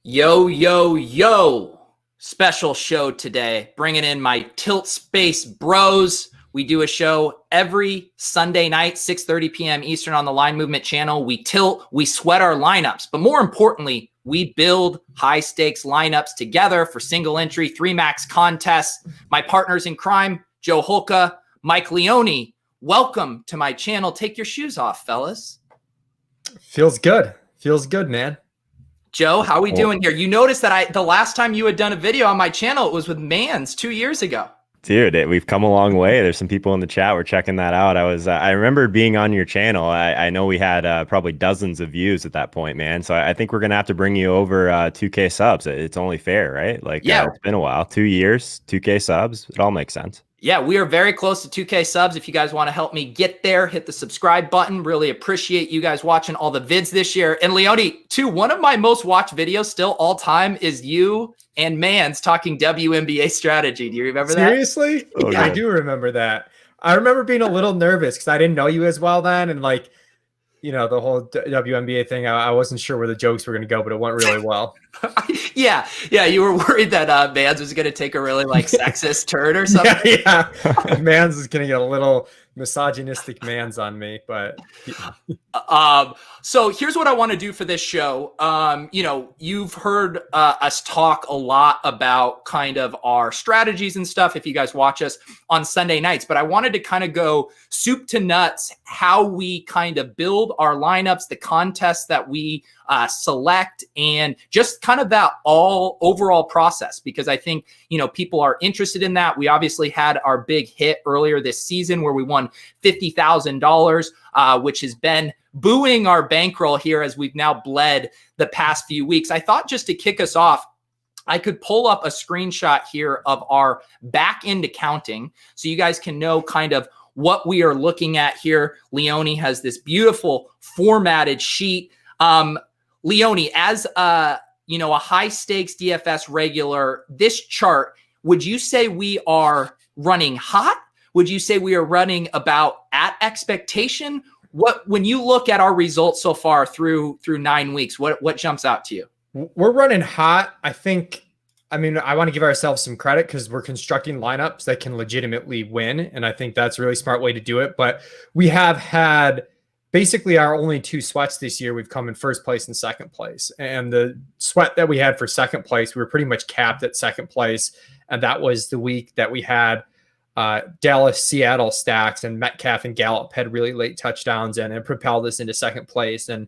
Yo, yo, yo. Special show today. Bringing in my Tilt Space bros. We do a show every Sunday night, 6:30 p.m. Eastern on the Line Movement channel. We tilt, we sweat our lineups, but more importantly, we build high stakes lineups together for single entry, 3-max contests. My partners in crime, Joe Holka, Mike Leone. Welcome to my channel. Take your shoes off, fellas. Feels good. Feels good, man. Joe, how are we doing here? You noticed that the last time you had done a video on my channel, it was with Mans 2 years ago. Dude, we've come a long way. There's some people in the chat. We're checking that out. I remember being on your channel. I know we had probably dozens of views at that point, man. So I think we're going to have to bring you over 2K subs. It's only fair, right? It's been a while. 2 years, 2K subs. It all makes sense. Yeah, we are very close to 2K subs. If you guys want to help me get there, hit the subscribe button. Really appreciate you guys watching all the vids this year. And Leone, too, one of my most watched videos still all time is you and Mans talking WNBA strategy. Do you remember that? Seriously? Oh, yeah, I do remember that. I remember being a little nervous because I didn't know you as well then. And the whole WNBA thing, I wasn't sure where the jokes were going to go, but it went really well. Yeah. You were worried that Mans was going to take a really sexist turn or something. Yeah. Mans is going to get a little misogynistic Mans on me, but so here's what I want to do for this show. You've heard us talk a lot about kind of our strategies and stuff if you guys watch us on Sunday nights, but I wanted to kind of go soup to nuts how we kind of build our lineups, the contests that we select, and just kind of that overall process, because I think, people are interested in that. We obviously had our big hit earlier this season where we won $50,000, which has been booing our bankroll here as we've now bled the past few weeks. I thought just to kick us off, I could pull up a screenshot here of our back end accounting so you guys can know kind of what we are looking at here. Leone has this beautiful formatted sheet. Leone, as a high stakes DFS regular, this chart, would you say we are running hot? Would you say we are running about at expectation? When you look at our results so far through 9 weeks, what jumps out to you? We're running hot. I want to give ourselves some credit because we're constructing lineups that can legitimately win. And I think that's a really smart way to do it. But we have had basically our only 2 sweats this year. We've come in first place and second place. And the sweat that we had for second place, we were pretty much capped at second place. And that was the week that we had Dallas, Seattle stacks, and Metcalf and Gallup had really late touchdowns and it propelled us into second place. And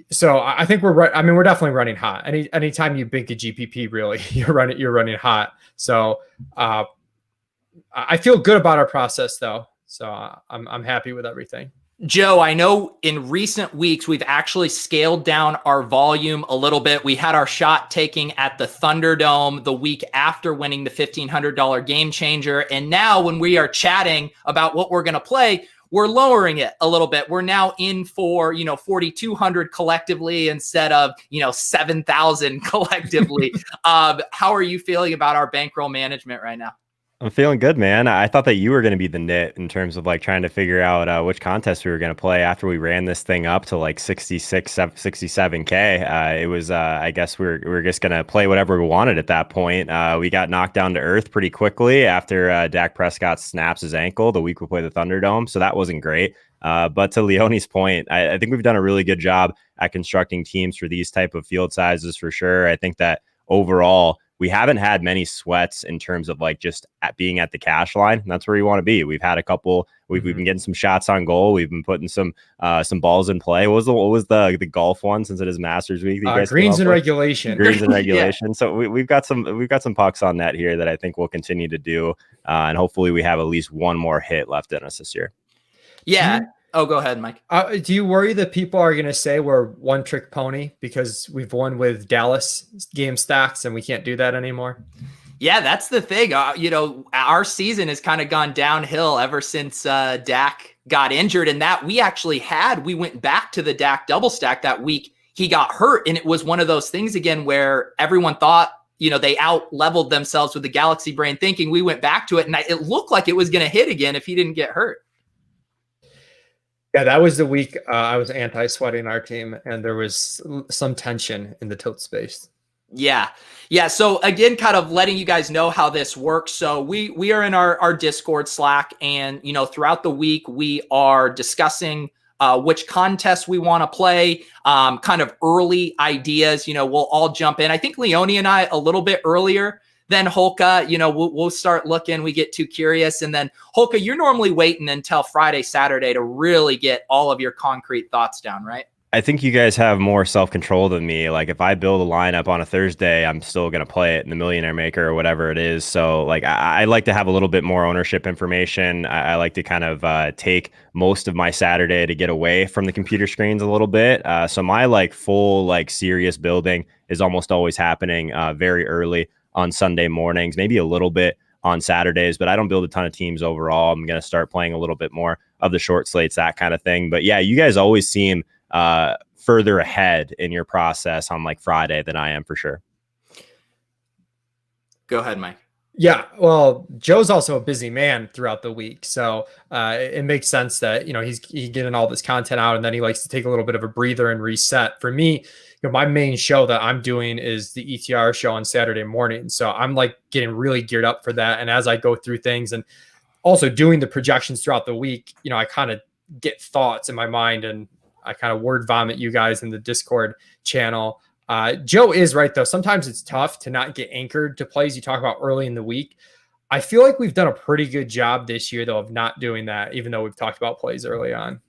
so I think we're definitely running hot. Anytime you bank a GPP, really, you're running hot. So I feel good about our process though. So I'm happy with everything. Joe, I know in recent weeks, we've actually scaled down our volume a little bit. We had our shot taking at the Thunderdome the week after winning the $1,500 game changer. And now when we are chatting about what we're going to play, we're lowering it a little bit. We're now in for, 4,200 collectively instead of, 7,000 collectively. How are you feeling about our bankroll management right now? I'm feeling good, man. I thought that you were going to be the nit in terms of trying to figure out which contest we were going to play after we ran this thing up to 67K. It was, I guess we were just going to play whatever we wanted at that point. We got knocked down to earth pretty quickly after Dak Prescott snaps his ankle the week we play the Thunderdome. So that wasn't great. But to Leone's point, I think we've done a really good job at constructing teams for these type of field sizes for sure. I think that overall, we haven't had many sweats in terms of just at being at the cash line. And that's where you want to be. We've had a couple. We've been getting some shots on goal. We've been putting some balls in play. What was the golf one, since it is Masters week? Greens in regulation. Greens in regulation. Yeah. So we've got some pucks on net here that I think we'll continue to do, and hopefully we have at least one more hit left in us this year. Yeah. Oh, go ahead, Mike. Do you worry that people are going to say we're one trick pony because we've won with Dallas game stacks and we can't do that anymore? Yeah, that's the thing. Our season has kind of gone downhill ever since Dak got injured, and that we went back to the Dak double stack that week he got hurt. And it was one of those things again where everyone thought, they out leveled themselves with the galaxy brain thinking. We went back to it and it looked like it was going to hit again if he didn't get hurt. Yeah, that was the week I was anti-sweating our team, and there was some tension in the tilt space. Yeah. Yeah. So again, kind of letting you guys know how this works. So we are in our Discord Slack, and, throughout the week, we are discussing which contests we want to play, kind of early ideas. We'll all jump in. I think Leone and I a little bit earlier than Holka. We'll start looking. We get too curious. And then Holka, you're normally waiting until Friday, Saturday to really get all of your concrete thoughts down, right? I think you guys have more self-control than me. Like if I build a lineup on a Thursday, I'm still going to play it in the Millionaire Maker or whatever it is. So like I like to have a little bit more ownership information. I like to kind of take most of my Saturday to get away from the computer screens a little bit. So my like full like serious building is almost always happening very early on Sunday mornings, maybe a little bit on Saturdays, but I don't build a ton of teams overall. I'm going to start playing a little bit more of the short slates, that kind of thing. But yeah, you guys always seem further ahead in your process on like Friday than I am for sure. Go ahead, Mike. Yeah, well, Joe's also a busy man throughout the week, so it makes sense that he's getting all this content out, and then he likes to take a little bit of a breather and reset. For me, my main show that I'm doing is the ETR show on Saturday morning, so I'm like getting really geared up for that. And as I go through things and also doing the projections throughout the week, I kind of get thoughts in my mind, and I kind of word vomit you guys in the Discord channel. Joe is right, though. Sometimes it's tough to not get anchored to plays you talk about early in the week. I feel like we've done a pretty good job this year, though, of not doing that, even though we've talked about plays early on.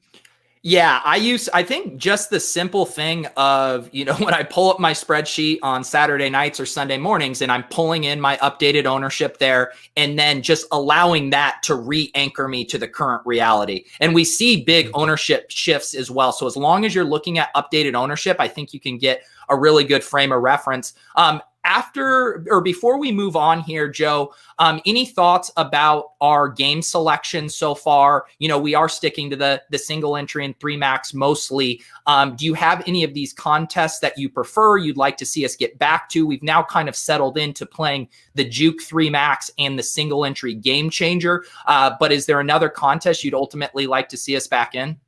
Yeah, I think just the simple thing of, when I pull up my spreadsheet on Saturday nights or Sunday mornings and I'm pulling in my updated ownership there, and then just allowing that to re-anchor me to the current reality. And we see big ownership shifts as well. So as long as you're looking at updated ownership, I think you can get a really good frame of reference. Before we move on here, Joe, any thoughts about our game selection so far? We are sticking to the single entry and 3 max mostly. Do you have any of these contests that you prefer, you'd like to see us get back to? We've now kind of settled into playing the Juke 3 max and the single entry game changer. But is there another contest you'd ultimately like to see us back in?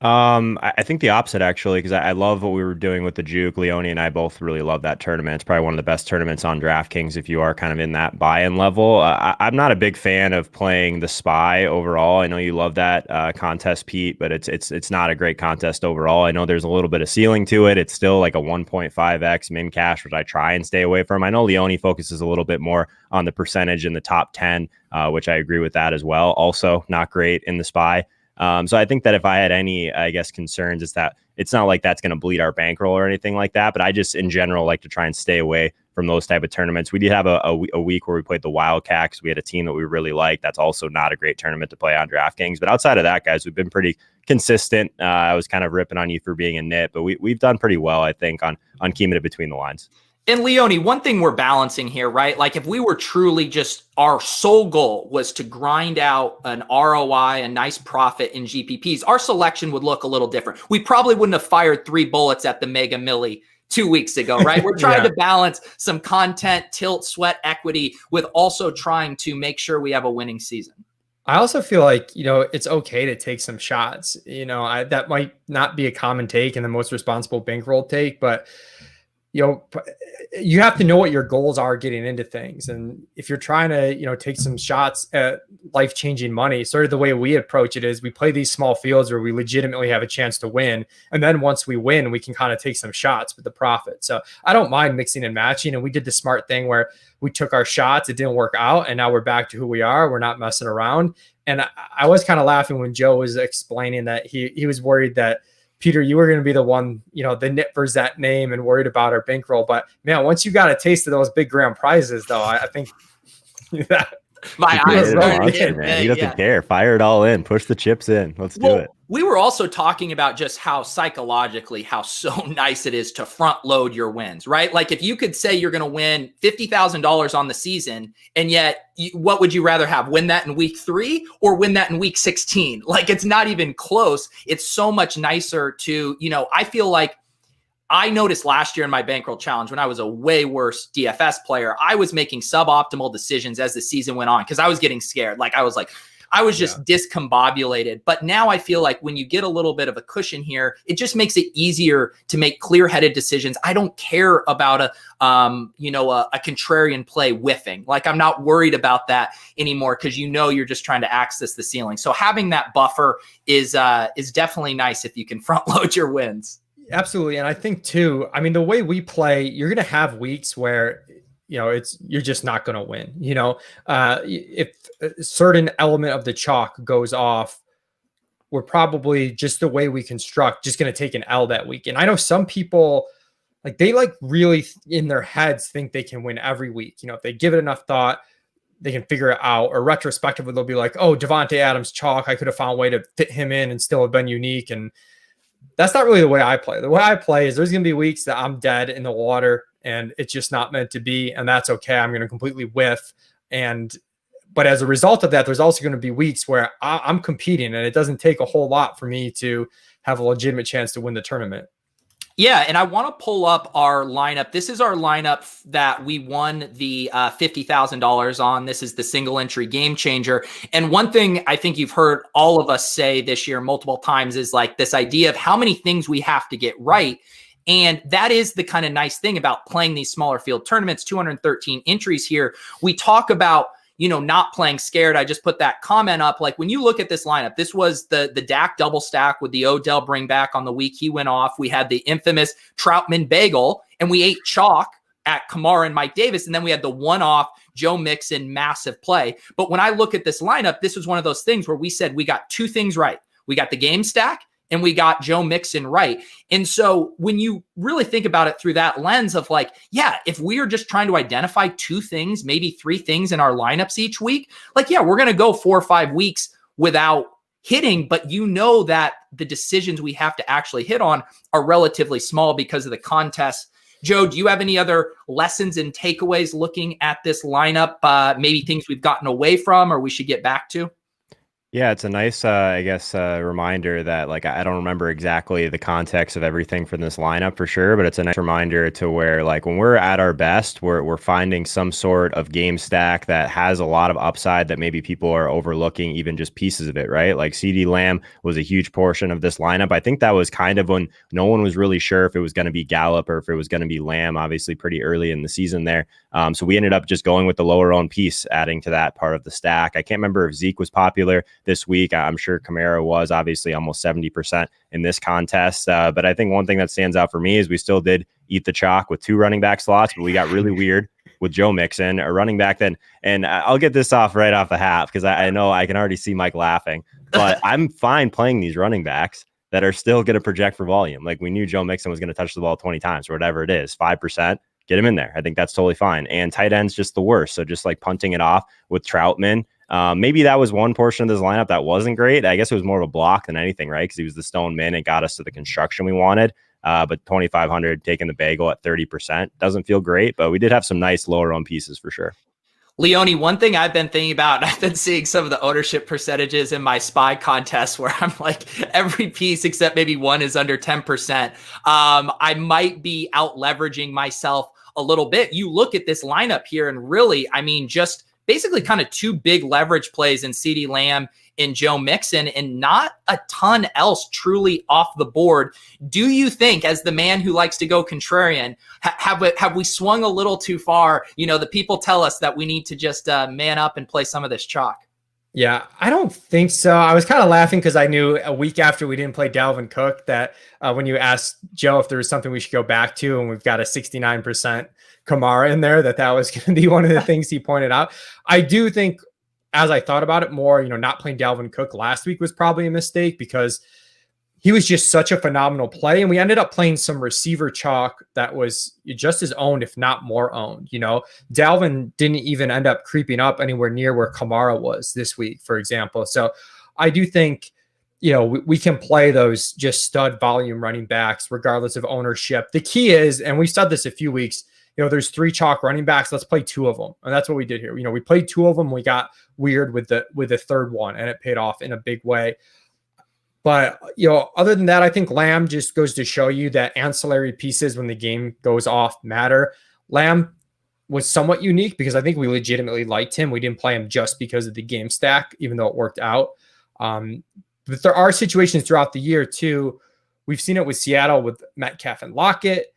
I think the opposite, actually, because I love what we were doing with the Juke. Leone and I both really love that tournament. It's probably one of the best tournaments on DraftKings if you are kind of in that buy-in level. I'm not a big fan of playing the Spy overall. I know you love that contest, Pete, but it's not a great contest overall. I know there's a little bit of ceiling to it. It's still like a 1.5x min cash, which I try and stay away from. I know Leone focuses a little bit more on the percentage in the top 10, which I agree with that as well. Also, not great in the Spy. So I think that if I had any, concerns, is that it's not like that's going to bleed our bankroll or anything like that. But I just, in general, like to try and stay away from those type of tournaments. We did have a week where we played the Wildcats. We had a team that we really liked. That's also not a great tournament to play on DraftKings. But outside of that, guys, we've been pretty consistent. I was kind of ripping on you for being a nit, but we've done pretty well, I think, on keeping it between the lines. And Leone, one thing we're balancing here, right? Like if we were truly just, our sole goal was to grind out an ROI, a nice profit in GPPs, our selection would look a little different. We probably wouldn't have fired 3 bullets at the Mega Milli 2 weeks ago, right? We're trying to balance some content, tilt, sweat, equity with also trying to make sure we have a winning season. I also feel like, it's okay to take some shots. That might not be a common take and the most responsible bankroll take, but you have to know what your goals are getting into things. And if you're trying to, take some shots at life-changing money, sort of the way we approach it is we play these small fields where we legitimately have a chance to win. And then once we win, we can kind of take some shots with the profit. So I don't mind mixing and matching. And we did the smart thing where we took our shots, it didn't work out, and now we're back to who we are. We're not messing around. And I was kind of laughing when Joe was explaining that he was worried that, Peter, you were going to be the one, the nit for that name and worried about our bankroll. But man, once you got a taste of those big grand prizes, though, I think that my eyes started to hit, man. He doesn't care. Fire it all in. Push the chips in. Let's do it. We were also talking about just how psychologically, how so nice it is to front load your wins, right? Like if you could say you're going to win $50,000 on the season, and yet what would you rather have? Win that in week 3 or win that in week 16? Like it's not even close. It's so much nicer to, I feel like I noticed last year in my bankroll challenge when I was a way worse DFS player, I was making suboptimal decisions as the season went on because I was getting scared. Like I was like, I was just discombobulated. But now I feel like when you get a little bit of a cushion here, it just makes it easier to make clear-headed decisions. I don't care about a contrarian play whiffing. Like, I'm not worried about that anymore because you're just trying to access the ceiling. So having that buffer is definitely nice if you can front load your wins. Absolutely. And I think too, I mean, the way we play, you're going to have weeks where, you're just not going to win. If a certain element of the chalk goes off, we're probably, just the way we construct, just going to take an L that week. And I know some people, they really in their heads think they can win every week. If they give it enough thought, they can figure it out. Or retrospectively, they'll be like, oh, Devontae Adams chalk, I could have found a way to fit him in and still have been unique. And that's not really the way I play. The way I play is there's going to be weeks that I'm dead in the water and it's just not meant to be. And that's okay. I'm going to completely whiff. But as a result of that, there's also going to be weeks where I'm competing and it doesn't take a whole lot for me to have a legitimate chance to win the tournament. Yeah, and I want to pull up our lineup. This is our lineup that we won the $50,000 on. This is the single entry game changer. And one thing I think you've heard all of us say this year multiple times is this idea of how many things we have to get right. And that is the kind of nice thing about playing these smaller field tournaments, 213 entries here. We talk about not playing scared. I just put that comment up. When you look at this lineup, this was the Dak double stack with the Odell bring back on the week he went off. We had the infamous Troutman bagel, and we ate chalk at Kamara and Mike Davis. And then we had the one-off Joe Mixon massive play. But when I look at this lineup, this was one of those things where we said we got two things right. We got the game stack, and we got Joe Mixon right. And so when you really think about it through that lens of if we are just trying to identify two things, maybe three things in our lineups each week, we're going to go 4 or 5 weeks without hitting, but that the decisions we have to actually hit on are relatively small because of the contest. Joe, do you have any other lessons and takeaways looking at this lineup? Maybe things we've gotten away from or we should get back to? Yeah, it's a nice, reminder that I don't remember exactly the context of everything from this lineup for sure, but it's a nice reminder to where when we're at our best, we're finding some sort of game stack that has a lot of upside that maybe people are overlooking, even just pieces of it, right? CeeDee Lamb was a huge portion of this lineup. I think that was kind of when no one was really sure if it was going to be Gallup or if it was going to be Lamb, obviously pretty early in the season there. So we ended up just going with the lower owned piece, adding to that part of the stack. I can't remember if Zeke was popular this week. I'm sure Kamara was, obviously almost 70% in this contest. But I think one thing that stands out for me is we still did eat the chalk with 2 running back slots, but we got really weird with Joe Mixon, a running back then. And I'll get this off right off the hat because I know I can already see Mike laughing, but I'm fine playing these running backs that are still going to project for volume. We knew Joe Mixon was going to touch the ball 20 times or whatever it is, 5%. Get him in there. I think that's totally fine. And tight end's just the worst. So just punting it off with Troutman. Maybe that was one portion of this lineup that wasn't great. I guess it was more of a block than anything, right? Because he was the stone min and got us to the construction we wanted. But 2,500 taking the bagel at 30% doesn't feel great. But we did have some nice lower owned pieces for sure. Leone, one thing I've been thinking about, I've been seeing some of the ownership percentages in my SPY contests where I'm every piece except maybe one is under 10%. I might be out leveraging myself a little bit. You look at this lineup here and really, just basically kind of 2 big leverage plays in CeeDee Lamb and Joe Mixon and not a ton else truly off the board. Do you think, as the man who likes to go contrarian, have we swung a little too far? The people tell us that we need to just man up and play some of this chalk. Yeah, I don't think so. I was kind of laughing because I knew a week after we didn't play Dalvin Cook that when you asked Joe if there was something we should go back to, and we've got a 69% Kamara in there, that was going to be one of the things he pointed out. I do think, as I thought about it more, not playing Dalvin Cook last week was probably a mistake because he was just such a phenomenal play. And we ended up playing some receiver chalk that was just as owned, if not more owned. Dalvin didn't even end up creeping up anywhere near where Kamara was this week, for example. So I do think, we can play those just stud volume running backs regardless of ownership. The key is, and we've said this a few weeks, there's 3 chalk running backs. Let's play 2 of them. And that's what we did here. We played 2 of them. We got weird with the third one, and it paid off in a big way. But, other than that, I think Lamb just goes to show you that ancillary pieces when the game goes off matter. Lamb was somewhat unique because I think we legitimately liked him. We didn't play him just because of the game stack, even though it worked out. But there are situations throughout the year too. We've seen it with Seattle with Metcalf and Lockett.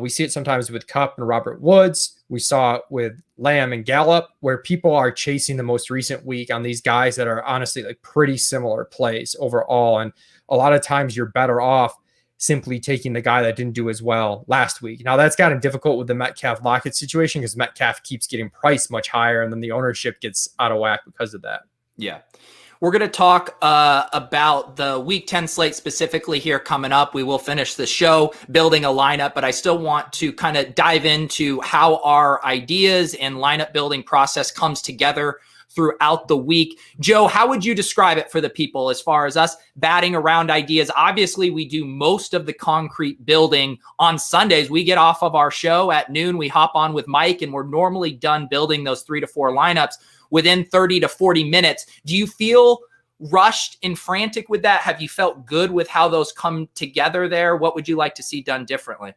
We see it sometimes with Kupp and Robert Woods. We saw it with Lamb and Gallup, where people are chasing the most recent week on these guys that are honestly like pretty similar plays overall. And a lot of times you're better off simply taking the guy that didn't do as well last week. Now that's gotten difficult with the Metcalf Lockett situation because Metcalf keeps getting priced much higher and then the ownership gets out of whack because of that. Yeah. We're going to talk about the Week 10 slate specifically here coming up. We will finish the show building a lineup, but I still want to kind of dive into how our ideas and lineup building process comes together throughout the week. Joe, how would you describe it for the people as far as us batting around ideas? Obviously, we do most of the concrete building on Sundays. We get off of our show at noon. We hop on with Mike, and we're normally done building those 3 to 4 lineups within 30 to 40 minutes. Do you feel rushed and frantic with that? Have you felt good with how those come together there? What would you like to see done differently?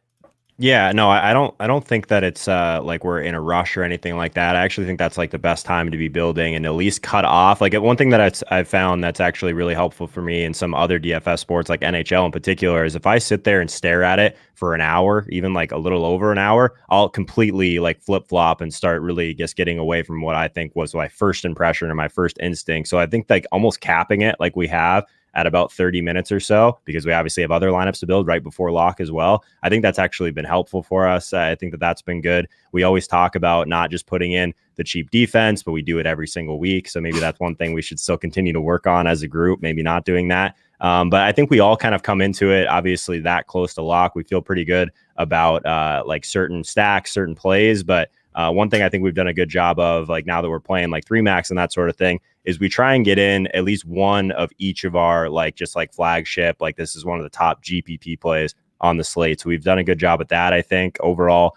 Yeah, no, I don't think that it's like we're in a rush or anything like that. I actually think that's like the best time to be building and at least cut off. Like one thing that I've found that's actually really helpful for me in some other DFS sports, like NHL in particular, is if I sit there and stare at it for an hour, even like a little over an hour, I'll completely like flip flop and start really just getting away from what I think was my first impression or my first instinct. So I think like almost capping it like we have at about 30 minutes or so, because we obviously have other lineups to build right before lock as well. I think that's actually been helpful for us. I think that that's been good. We always talk about not just putting in the cheap defense, but we do it every single week. So maybe that's one thing we should still continue to work on as a group, maybe not doing that. But I think we all kind of come into it, obviously that close to lock. We feel pretty good about like certain stacks, certain plays. But one thing I think we've done a good job of, like now that we're playing like 3 max and that sort of thing, is we try and get in at least one of each of our like just like flagship, like this is one of the top GPP plays on the slate. So we've done a good job at that, I think, overall.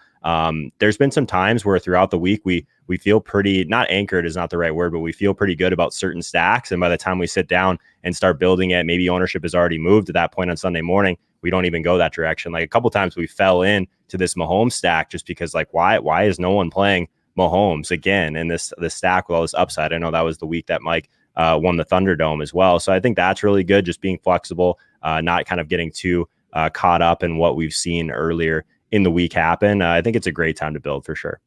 There's been some times where throughout the week we feel pretty, not anchored is not the right word, but we feel pretty good about certain stacks. And by the time we sit down and start building it, maybe ownership has already moved at that point on Sunday morning. We don't even go that direction. Like a couple times we fell in to this Mahomes stack just because like, why is no one playing Mahomes again in this stack with all this upside? I know that was the week that Mike won the Thunderdome as well. So I think that's really good. Just being flexible, not kind of getting too caught up in what we've seen earlier in the week happen. I think it's a great time to build for sure.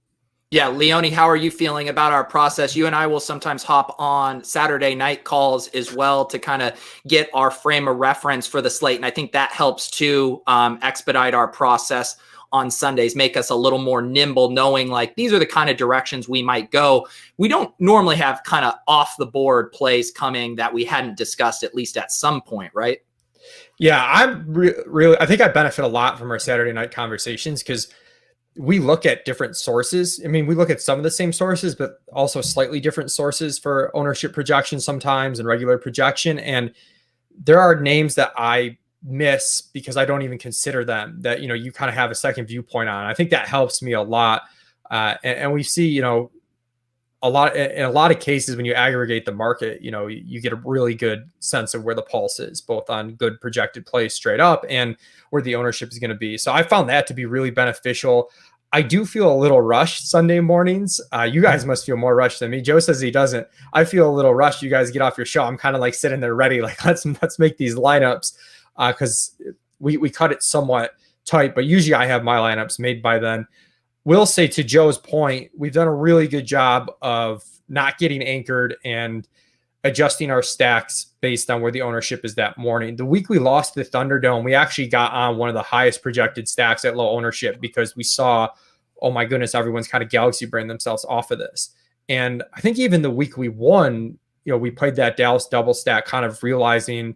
Yeah, Leone, how are you feeling about our process? You and I will sometimes hop on Saturday night calls as well to kind of get our frame of reference for the slate. And I think that helps to expedite our process on Sundays, make us a little more nimble, knowing like these are the kind of directions we might go. We don't normally have kind of off the board plays coming that we hadn't discussed at least at some point, right? Yeah, I'm really, I think I benefit a lot from our Saturday night conversations because we look at different sources. I mean, we look at some of the same sources, but also slightly different sources for ownership projection sometimes and regular projection. And there are names that I miss because I don't even consider them that, you know, you kind of have a second viewpoint on. I think that helps me a lot. And we see, you know, in a lot of cases when you aggregate the market, you know, you get a really good sense of where the pulse is, both on good projected plays straight up and where the ownership is going to be. So I found that to be really beneficial. I do feel a little rushed Sunday mornings. You guys must feel more rushed than me. Joe says he doesn't. I feel a little rushed. You guys get off your show. I'm kind of like sitting there ready, like let's make these lineups because we cut it somewhat tight. But usually I have my lineups made by then. Will say to Joe's point, we've done a really good job of not getting anchored and adjusting our stacks based on where the ownership is that morning. The week we lost the Thunderdome, we actually got on one of the highest projected stacks at low ownership because we saw, oh my goodness, everyone's kind of galaxy brain themselves off of this. And I think even the week we won, you know, we played that Dallas double stack kind of realizing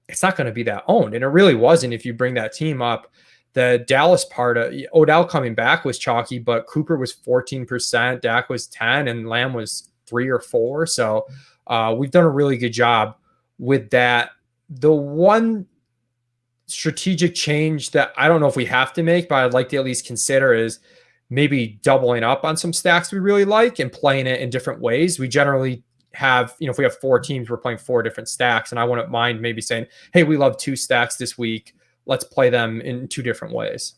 it's not going to be that owned. And it really wasn't if you bring that team up. The Dallas part of Odell coming back was chalky, but Cooper was 14%, Dak was 10, and Lamb was 3 or 4. So we've done a really good job with that. The one strategic change that I don't know if we have to make, but I'd like to at least consider is maybe doubling up on some stacks we really like and playing it in different ways. We generally have, you know, if we have 4 teams, we're playing 4 different stacks, and I wouldn't mind maybe saying, hey, we love 2 stacks this week. Let's play them in 2 different ways.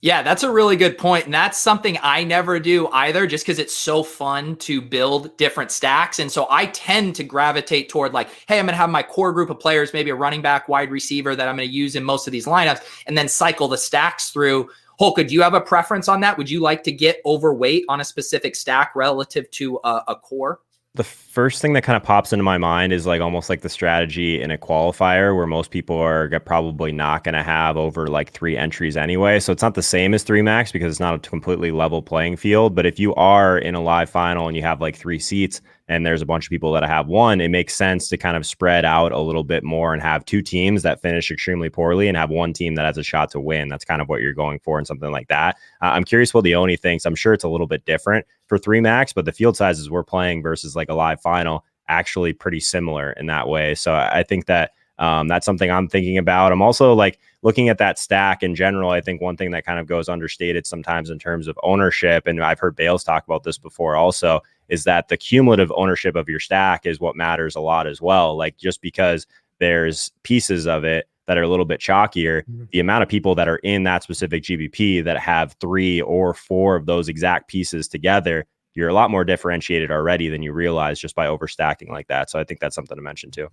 Yeah, that's a really good point. And that's something I never do either, just because it's so fun to build different stacks. And so I tend to gravitate toward like, hey, I'm going to have my core group of players, maybe a running back, wide receiver that I'm going to use in most of these lineups, and then cycle the stacks through. Holka, do you have a preference on that? Would you like to get overweight on a specific stack relative to a core? The first thing that kind of pops into my mind is like almost like the strategy in a qualifier where most people are probably not going to have over like 3 entries anyway. So it's not the same as 3 max because it's not a completely level playing field. But if you are in a live final and you have like 3 seats and there's a bunch of people that have 1, it makes sense to kind of spread out a little bit more and have 2 teams that finish extremely poorly and have 1 team that has a shot to win. That's kind of what you're going for in something like that. I'm curious what Leone thinks. I'm sure it's a little bit different for 3 max, but the field sizes we're playing versus like a live final actually pretty similar in that way. So I think that that's something I'm thinking about. I'm also like looking at that stack in general. I think one thing that kind of goes understated sometimes in terms of ownership, and I've heard Bales talk about this before also, is that the cumulative ownership of your stack is what matters a lot as well. Like just because there's pieces of it that are a little bit chalkier, the amount of people that are in that specific GBP that have 3 or 4 of those exact pieces together, you're a lot more differentiated already than you realize just by overstacking like that. So I think that's something to mention too.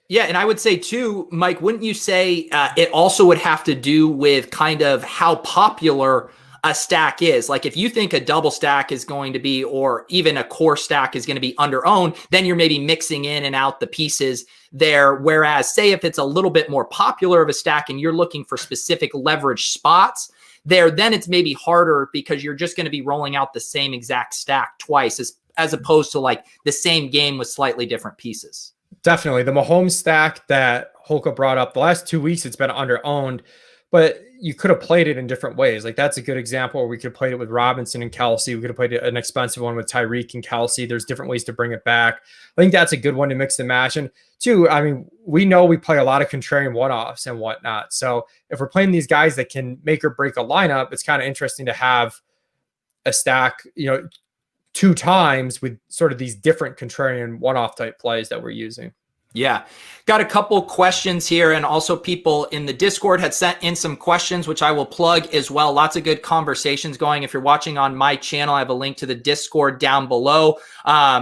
Yeah, and I would say too, Mike, wouldn't you say it also would have to do with kind of how popular a stack is? Like if you think a double stack is going to be, or even a core stack is going to be under-owned, then you're maybe mixing in and out the pieces there. Whereas say if it's a little bit more popular of a stack and you're looking for specific leverage spots there, then it's maybe harder because you're just going to be rolling out the same exact stack twice as opposed to like the same game with slightly different pieces. Definitely. The Mahomes stack that Holka brought up, the last 2 weeks, it's been under-owned, but you could have played it in different ways. Like that's a good example where we could have played it with Robinson and Kelsey. We could have played an expensive one with Tyreek and Kelsey. There's different ways to bring it back. I think that's a good one to mix and match. And 2, I mean, we know we play a lot of contrarian one-offs and whatnot. So if we're playing these guys that can make or break a lineup, it's kind of interesting to have a stack, 2 times with sort of these different contrarian one-off type plays that we're using. Yeah. Got a couple questions here, and also people in the Discord had sent in some questions, which I will plug as well. Lots of good conversations going. If you're watching on my channel, I have a link to the Discord down below.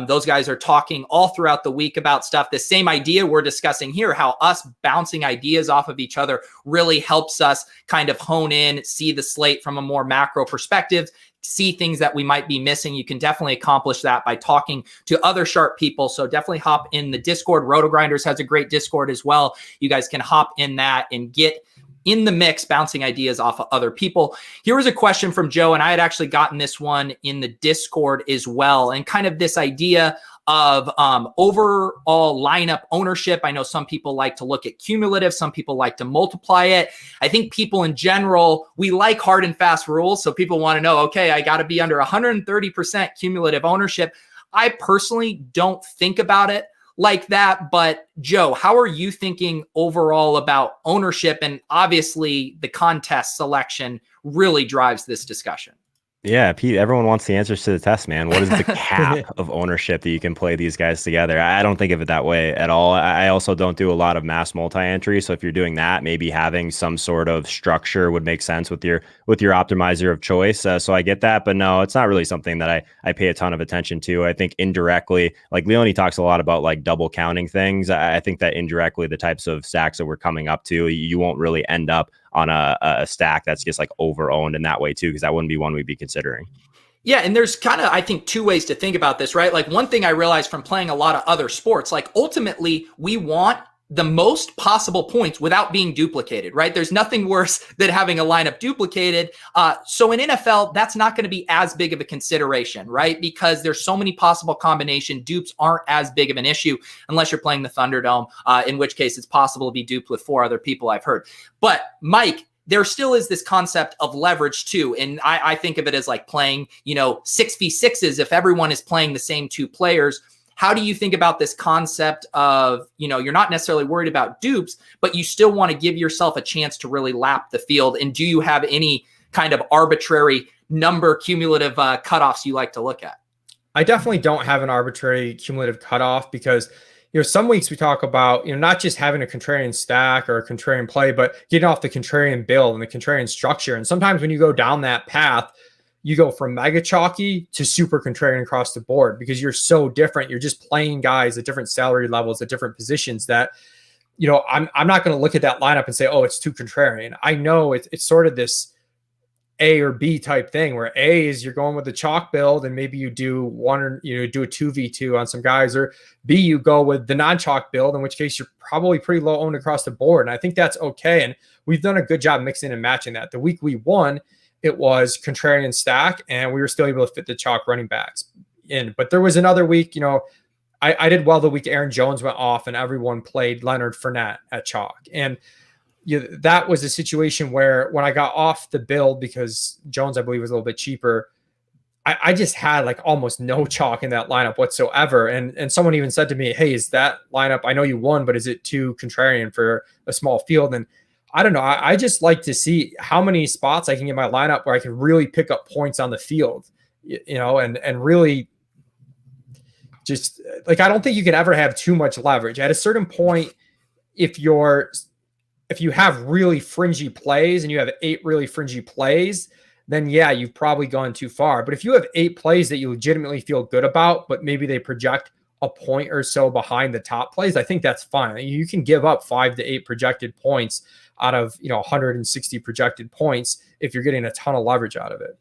Those guys are talking all throughout the week about stuff. The same idea we're discussing here, how us bouncing ideas off of each other really helps us kind of hone in, see the slate from a more macro perspective, see things that we might be missing. You can definitely accomplish that by talking to other sharp people. So definitely hop in the Discord. RotoGrinders has a great Discord as well. You guys can hop in that and get in the mix, bouncing ideas off of other people. Here was a question from Joe, and I had actually gotten this one in the Discord as well. And kind of this idea of overall lineup ownership. I know some people like to look at cumulative. Some people like to multiply it. I think people in general, we like hard and fast rules. So people want to know, okay, I got to be under 130% cumulative ownership. I personally don't think about it like that. But Joe, how are you thinking overall about ownership? And obviously the contest selection really drives this discussion. Yeah, Pete, everyone wants the answers to the test, man. What is the cap of ownership that you can play these guys together? I don't think of it that way at all. I also don't do a lot of mass multi-entry. So if you're doing that, maybe having some sort of structure would make sense with your optimizer of choice. So I get that, but no, it's not really something that I pay a ton of attention to. I think indirectly, like Leone talks a lot about like double counting things. I think that indirectly, the types of stacks that we're coming up to, you won't really end up on a stack that's just like over owned in that way too, because that wouldn't be one we'd be considering. Yeah, and there's kind of, I think, 2 ways to think about this, right? Like one thing I realized from playing a lot of other sports, like ultimately we want the most possible points without being duplicated, right? There's nothing worse than having a lineup duplicated. So in NFL, that's not going to be as big of a consideration, right? Because there's so many possible combination. Dupes aren't as big of an issue unless you're playing the Thunderdome, in which case it's possible to be duped with 4 other people, I've heard. But Mike, there still is this concept of leverage too. And I think of it as like playing, 6v6s if everyone is playing the same 2 players. How do you think about this concept of, you're not necessarily worried about dupes, but you still want to give yourself a chance to really lap the field? And do you have any kind of arbitrary number cumulative cutoffs you like to look at? I definitely don't have an arbitrary cumulative cutoff because some weeks we talk about, not just having a contrarian stack or a contrarian play, but getting off the contrarian build and the contrarian structure. And sometimes when you go down that path, you go from mega chalky to super contrarian across the board because you're so different. You're just playing guys at different salary levels, at different positions that, I'm not going to look at that lineup and say, oh, it's too contrarian. I know it's sort of this A or B type thing where A is you're going with the chalk build and maybe you do one or do a 2v2 on some guys, or B, you go with the non-chalk build, in which case you're probably pretty low owned across the board. And I think that's okay. And we've done a good job mixing and matching that. The week we won, it was contrarian stack and we were still able to fit the chalk running backs in. But there was another week, I did well the week Aaron Jones went off and everyone played Leonard Fournette at chalk. And that was a situation where when I got off the build, because Jones, I believe, was a little bit cheaper, I just had like almost no chalk in that lineup whatsoever. And someone even said to me, hey, is that lineup, I know you won, but is it too contrarian for a small field? And I don't know. I just like to see how many spots I can get my lineup where I can really pick up points on the field, and really just like, I don't think you can ever have too much leverage. At a certain point, if you have really fringy plays and you have 8 really fringy plays, then yeah, you've probably gone too far. But if you have 8 plays that you legitimately feel good about, but maybe they project a point or so behind the top plays, I think that's fine. You can give up 5 to 8 projected points out of 160 projected points if you're getting a ton of leverage out of it.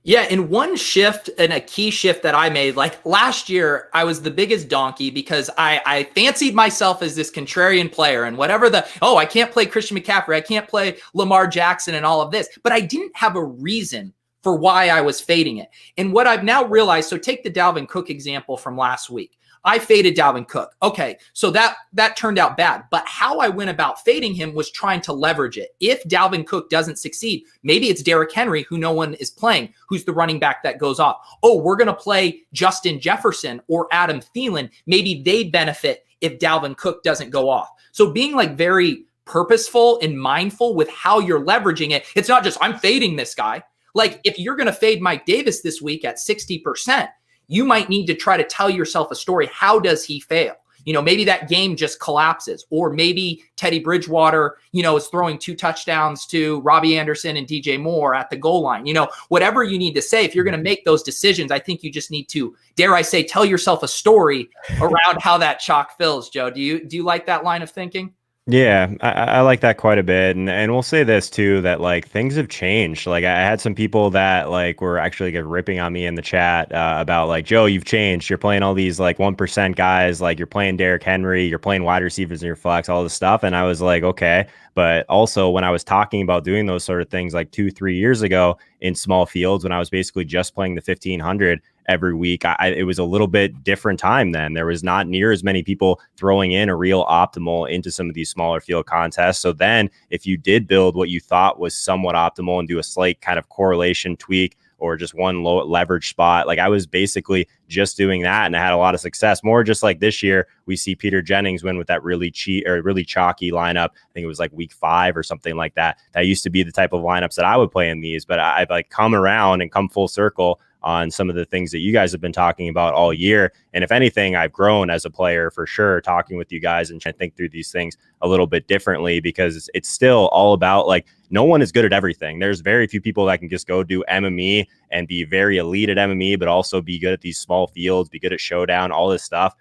Yeah, and one shift and a key shift that I made, like last year, I was the biggest donkey because I fancied myself as this contrarian player and whatever I can't play Christian McCaffrey, I can't play Lamar Jackson and all of this, but I didn't have a reason for why I was fading it. And what I've now realized, so take the Dalvin Cook example from last week. I faded Dalvin Cook. Okay, so that turned out bad. But how I went about fading him was trying to leverage it. If Dalvin Cook doesn't succeed, maybe it's Derrick Henry, who no one is playing, who's the running back that goes off. Oh, we're going to play Justin Jefferson or Adam Thielen. Maybe they benefit if Dalvin Cook doesn't go off. So being like very purposeful and mindful with how you're leveraging it. It's not just, I'm fading this guy. Like if you're going to fade Mike Davis this week at 60%, you might need to try to tell yourself a story. How does he fail? Maybe that game just collapses, or maybe Teddy Bridgewater, is throwing 2 touchdowns to Robbie Anderson and DJ Moore at the goal line. Whatever you need to say, if you're going to make those decisions, I think you just need to, dare I say, tell yourself a story around how that chalk fills. Joe, do you like that line of thinking? Yeah, I like that quite a bit. And we'll say this too, that like things have changed. Like I had some people that like were actually ripping on me in the chat about like, Joe, you've changed. You're playing all these like 1% guys, like you're playing Derrick Henry, you're playing wide receivers in your flex, all this stuff. And I was like, okay. But also when I was talking about doing those sort of things like 2-3 years ago in small fields, when I was basically just playing the 1500 every week, it was a little bit different time then. There was not near as many people throwing in a real optimal into some of these smaller field contests. So then if you did build what you thought was somewhat optimal and do a slight kind of correlation tweak or just one low leverage spot, like I was basically just doing that and I had a lot of success. More just like this year, we see Peter Jennings win with that really chalky lineup. I think it was like week 5 or something like that. That used to be the type of lineups that I would play in these, but I've like come around and come full circle on some of the things that you guys have been talking about all year. And if anything, I've grown as a player for sure, talking with you guys and trying to think through these things a little bit differently, because it's still all about like, no one is good at everything. There's very few people that can just go do MME and be very elite at MME, but also be good at these small fields, be good at showdown, all this stuff.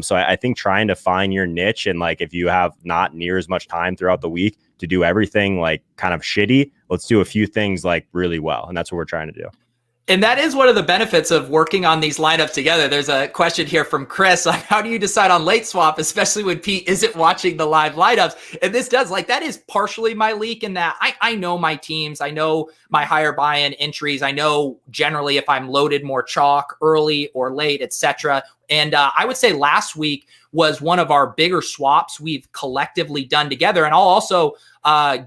So I think trying to find your niche, and like, if you have not near as much time throughout the week to do everything like kind of shitty, let's do a few things like really well. And that's what we're trying to do. And that is one of the benefits of working on these lineups together. There's a question here from Chris. How do you decide on late swap, especially when Pete isn't watching the live lineups? And this does, like, that is partially my leak in that I know my teams. I know my higher buy-in entries. I know generally if I'm loaded more chalk early or late, etc. And I would say last week was one of our bigger swaps we've collectively done together. And I'll also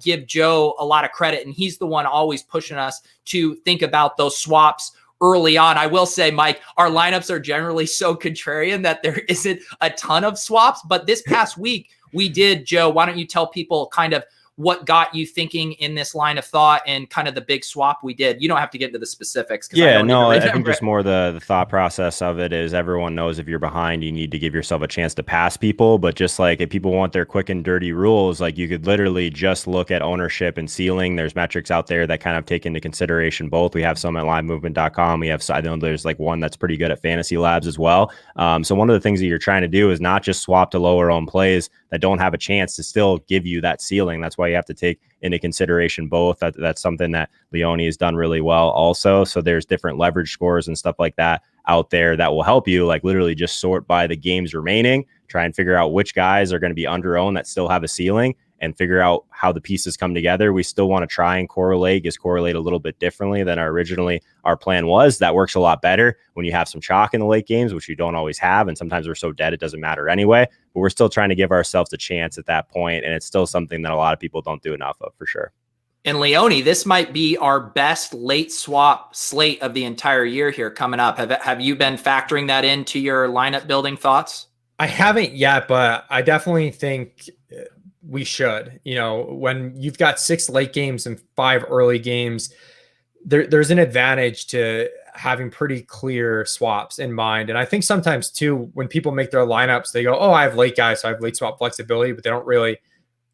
give Joe a lot of credit. And he's the one always pushing us to think about those swaps early on. I will say, Mike, our lineups are generally so contrarian that there isn't a ton of swaps. But this past week we did. Joe, why don't you tell people kind of what got you thinking in this line of thought and kind of the big swap we did. You don't have to get into the specifics. Yeah, no, I think just more the thought process of it is everyone knows if you're behind, you need to give yourself a chance to pass people. But just like if people want their quick and dirty rules, like you could literally just look at ownership and ceiling. There's metrics out there that kind of take into consideration both. We have some at livemovement.com. We have, I know there's like one that's pretty good at Fantasy Labs as well. So one of the things that you're trying to do is not just swap to lower own plays that don't have a chance to still give you that ceiling. That's why you have to take into consideration both. That's something that Leone has done really well also. So there's different leverage scores and stuff like that out there that will help you like literally just sort by the games remaining, try and figure out which guys are going to be under owned that still have a ceiling, and figure out how the pieces come together. We still want to try and correlate a little bit differently than our plan was. That works a lot better when you have some chalk in the late games, which you don't always have. And sometimes we're so dead, it doesn't matter anyway, but we're still trying to give ourselves a chance at that point. And it's still something that a lot of people don't do enough of for sure. And Leone, this might be our best late swap slate of the entire year here coming up. Have you been factoring that into your lineup building thoughts? I haven't yet, but I definitely think we should. You know, when you've got 6 late games and 5 early games, there's an advantage to having pretty clear swaps in mind. And I think sometimes too, when people make their lineups, they go, oh, I have late guys, so I have late swap flexibility, but they don't really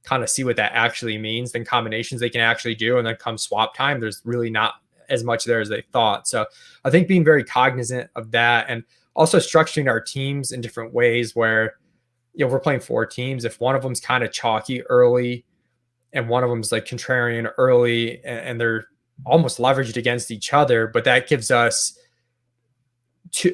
kind of see what that actually means, then combinations they can actually do. And then come swap time, there's really not as much there as they thought. So I think being very cognizant of that, and also structuring our teams in different ways where, you know, we're playing 4 teams. If one of them's kind of chalky early and one of them's like contrarian early, and they're almost leveraged against each other, but that gives us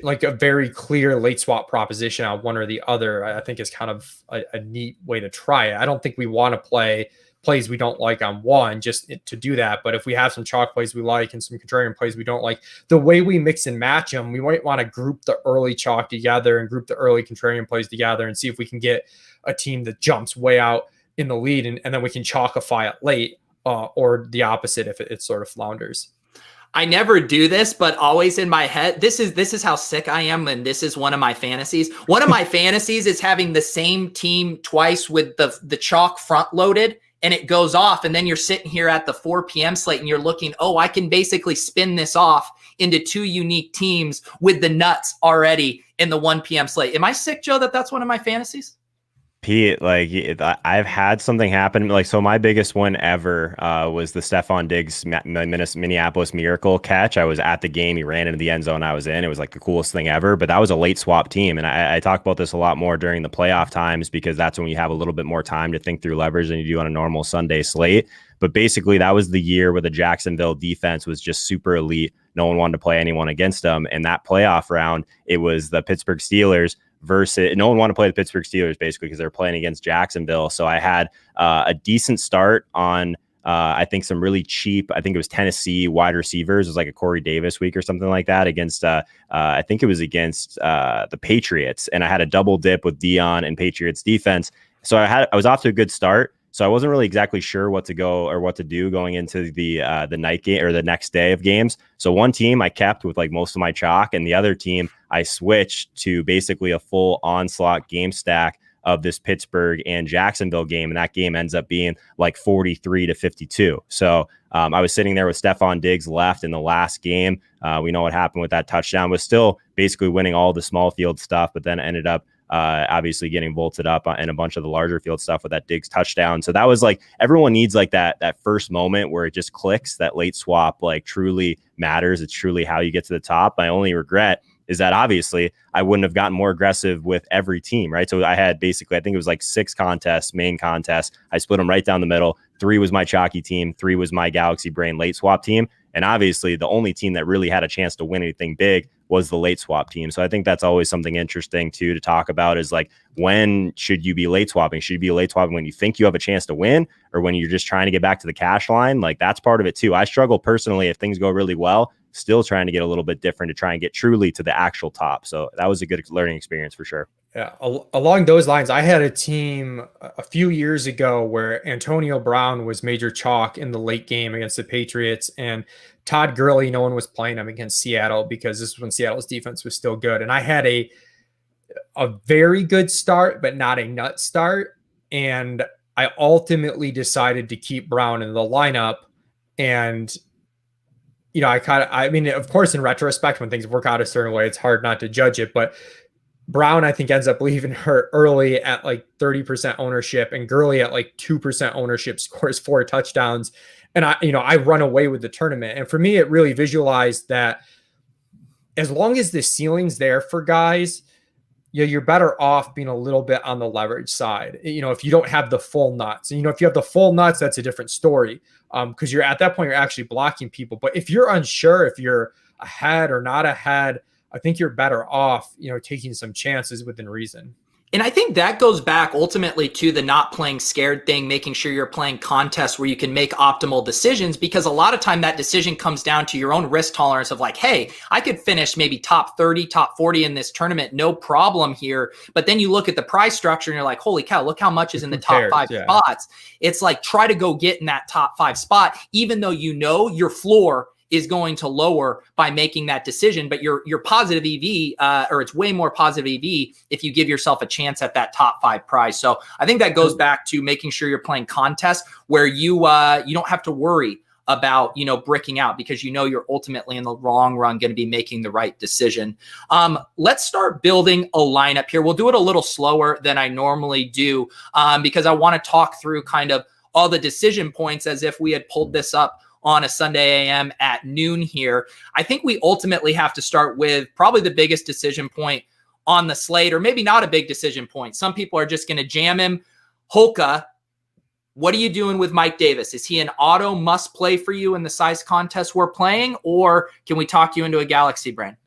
like a very clear late swap proposition on one or the other, I think is kind of a neat way to try it. I don't think we want to play plays we don't like on one just to do that. But if we have some chalk plays we like and some contrarian plays we don't like, the way we mix and match them, we might want to group the early chalk together and group the early contrarian plays together and see if we can get a team that jumps way out in the lead, and then we can chalkify it late, or the opposite if it sort of flounders. I never do this, but always in my head, this is how sick I am. And this is one of my fantasies. One of my fantasies is having the same team twice with the chalk front loaded, and it goes off. And then you're sitting here at the 4 p.m. slate and you're looking, oh, I can basically spin this off into 2 unique teams with the nuts already in the 1 p.m. slate. Am I sick, Joe, that's one of my fantasies? Pete, like I've had something happen. Like, so my biggest win ever was the Stephon Diggs Minneapolis Miracle catch. I was at the game. He ran into the end zone I was in. It was like the coolest thing ever, but that was a late swap team. And I talk about this a lot more during the playoff times because that's when you have a little bit more time to think through leverage than you do on a normal Sunday slate. But basically that was the year where the Jacksonville defense was just super elite. No one wanted to play anyone against them. And that playoff round, it was the Pittsburgh Steelers versus, no one wanted to play the Pittsburgh Steelers basically because they're playing against Jacksonville. So I had a decent start on I think some really cheap, I think it was Tennessee wide receivers. It was like a Corey Davis week or something like that against I think it was against the Patriots, and I had a double dip with Dion and Patriots defense. So I was off to a good start. So I wasn't really exactly sure what to go or what to do going into the night game or the next day of games. So one team I kept with like most of my chalk, and the other team I switched to basically a full onslaught game stack of this Pittsburgh and Jacksonville game. And that game ends up being like 43-52. So I was sitting there with Stephon Diggs left in the last game. We know what happened with that touchdown, was still basically winning all the small field stuff, but then ended up obviously getting volted up in a bunch of the larger field stuff with that Diggs touchdown. So that was like, everyone needs like that first moment where it just clicks, that late swap like truly matters. It's truly how you get to the top. My only regret is that obviously I wouldn't have gotten more aggressive with every team, right? So I had basically, I think it was like 6 contests, main contests. I split them right down the middle. 3 was my chalky team. 3 was my Galaxy Brain late swap team. And obviously the only team that really had a chance to win anything big was the late swap team. So I think that's always something interesting too to talk about, is like, when should you be late swapping? Should you be late swapping when you think you have a chance to win, or when you're just trying to get back to the cash line? Like, that's part of it too. I struggle personally if things go really well, still trying to get a little bit different to try and get truly to the actual top. So that was a good learning experience for sure. Yeah. Along those lines, I had a team a few years ago where Antonio Brown was major chalk in the late game against the Patriots, and Todd Gurley, no one was playing him against Seattle because this was when Seattle's defense was still good. And I had a very good start, but not a nut start. And I ultimately decided to keep Brown in the lineup. And, I mean, of course, in retrospect, when things work out a certain way, it's hard not to judge it. But Brown, I think, ends up leaving her early at like 30% ownership, and Gurley at like 2% ownership scores 4 touchdowns. And I run away with the tournament. And for me, it really visualized that as long as the ceiling's there for guys, you're better off being a little bit on the leverage side. If you don't have the full nuts, if you have the full nuts, that's a different story. Because you're at that point, you're actually blocking people. But if you're unsure, if you're ahead or not ahead, I think you're better off, taking some chances within reason. And I think that goes back ultimately to the not playing scared thing, making sure you're playing contests where you can make optimal decisions, because a lot of time that decision comes down to your own risk tolerance of like, hey, I could finish maybe top 30, top 40 in this tournament, no problem here. But then you look at the prize structure and you're like, holy cow, look how much is in the top 5 spots. It's like, try to go get in that top 5 spot, even though your floor is going to lower by making that decision, but your positive EV, or it's way more positive EV if you give yourself a chance at that top 5 prize. So I think that goes back to making sure you're playing contests where you don't have to worry about, bricking out, because you're ultimately in the long run going to be making the right decision. Let's start building a lineup here. We'll do it a little slower than I normally do, because I want to talk through kind of all the decision points as if we had pulled this up on a Sunday AM at noon here. I think we ultimately have to start with probably the biggest decision point on the slate, or maybe not a big decision point. Some people are just going to jam him. Holka, what are you doing with Mike Davis? Is he an auto must play for you in the size contest we're playing, or can we talk you into a Galaxy brand?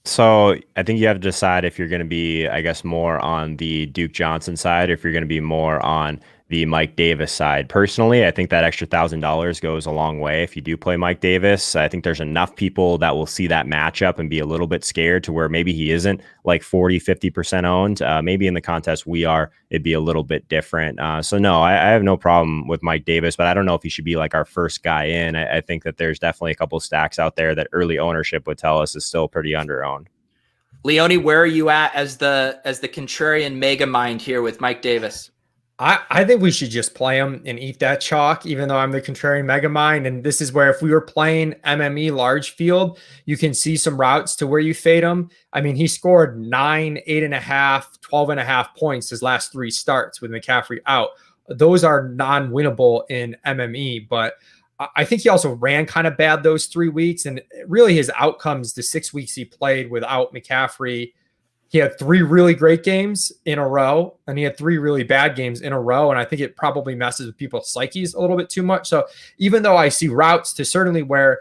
So I think you have to decide if you're going to be, I guess, more on the Duke Johnson side, or if you're going to be more on the Mike Davis side. Personally, I think that extra $1,000 goes a long way if you do play Mike Davis. I think there's enough people that will see that matchup and be a little bit scared to where maybe he isn't like 40, 50% owned. Maybe in the contest we are, it'd be a little bit different. So no, I have no problem with Mike Davis, but I don't know if he should be like our first guy in. I think that there's definitely a couple of stacks out there that early ownership would tell us is still pretty underowned. Leone, where are you at as the contrarian mega mind here with Mike Davis? I think we should just play him and eat that chalk, even though I'm the contrarian mega mind. And this is where, if we were playing MME large field, you can see some routes to where you fade him. I mean, he scored 9, 8.5, 12.5 points his last 3 starts with McCaffrey out. Those are non-winnable in MME, but I think he also ran kind of bad those 3 weeks. And really his outcomes, the 6 weeks he played without McCaffrey, he had 3 really great games in a row, and he had 3 really bad games in a row. And I think it probably messes with people's psyches a little bit too much. So even though I see routes to certainly where,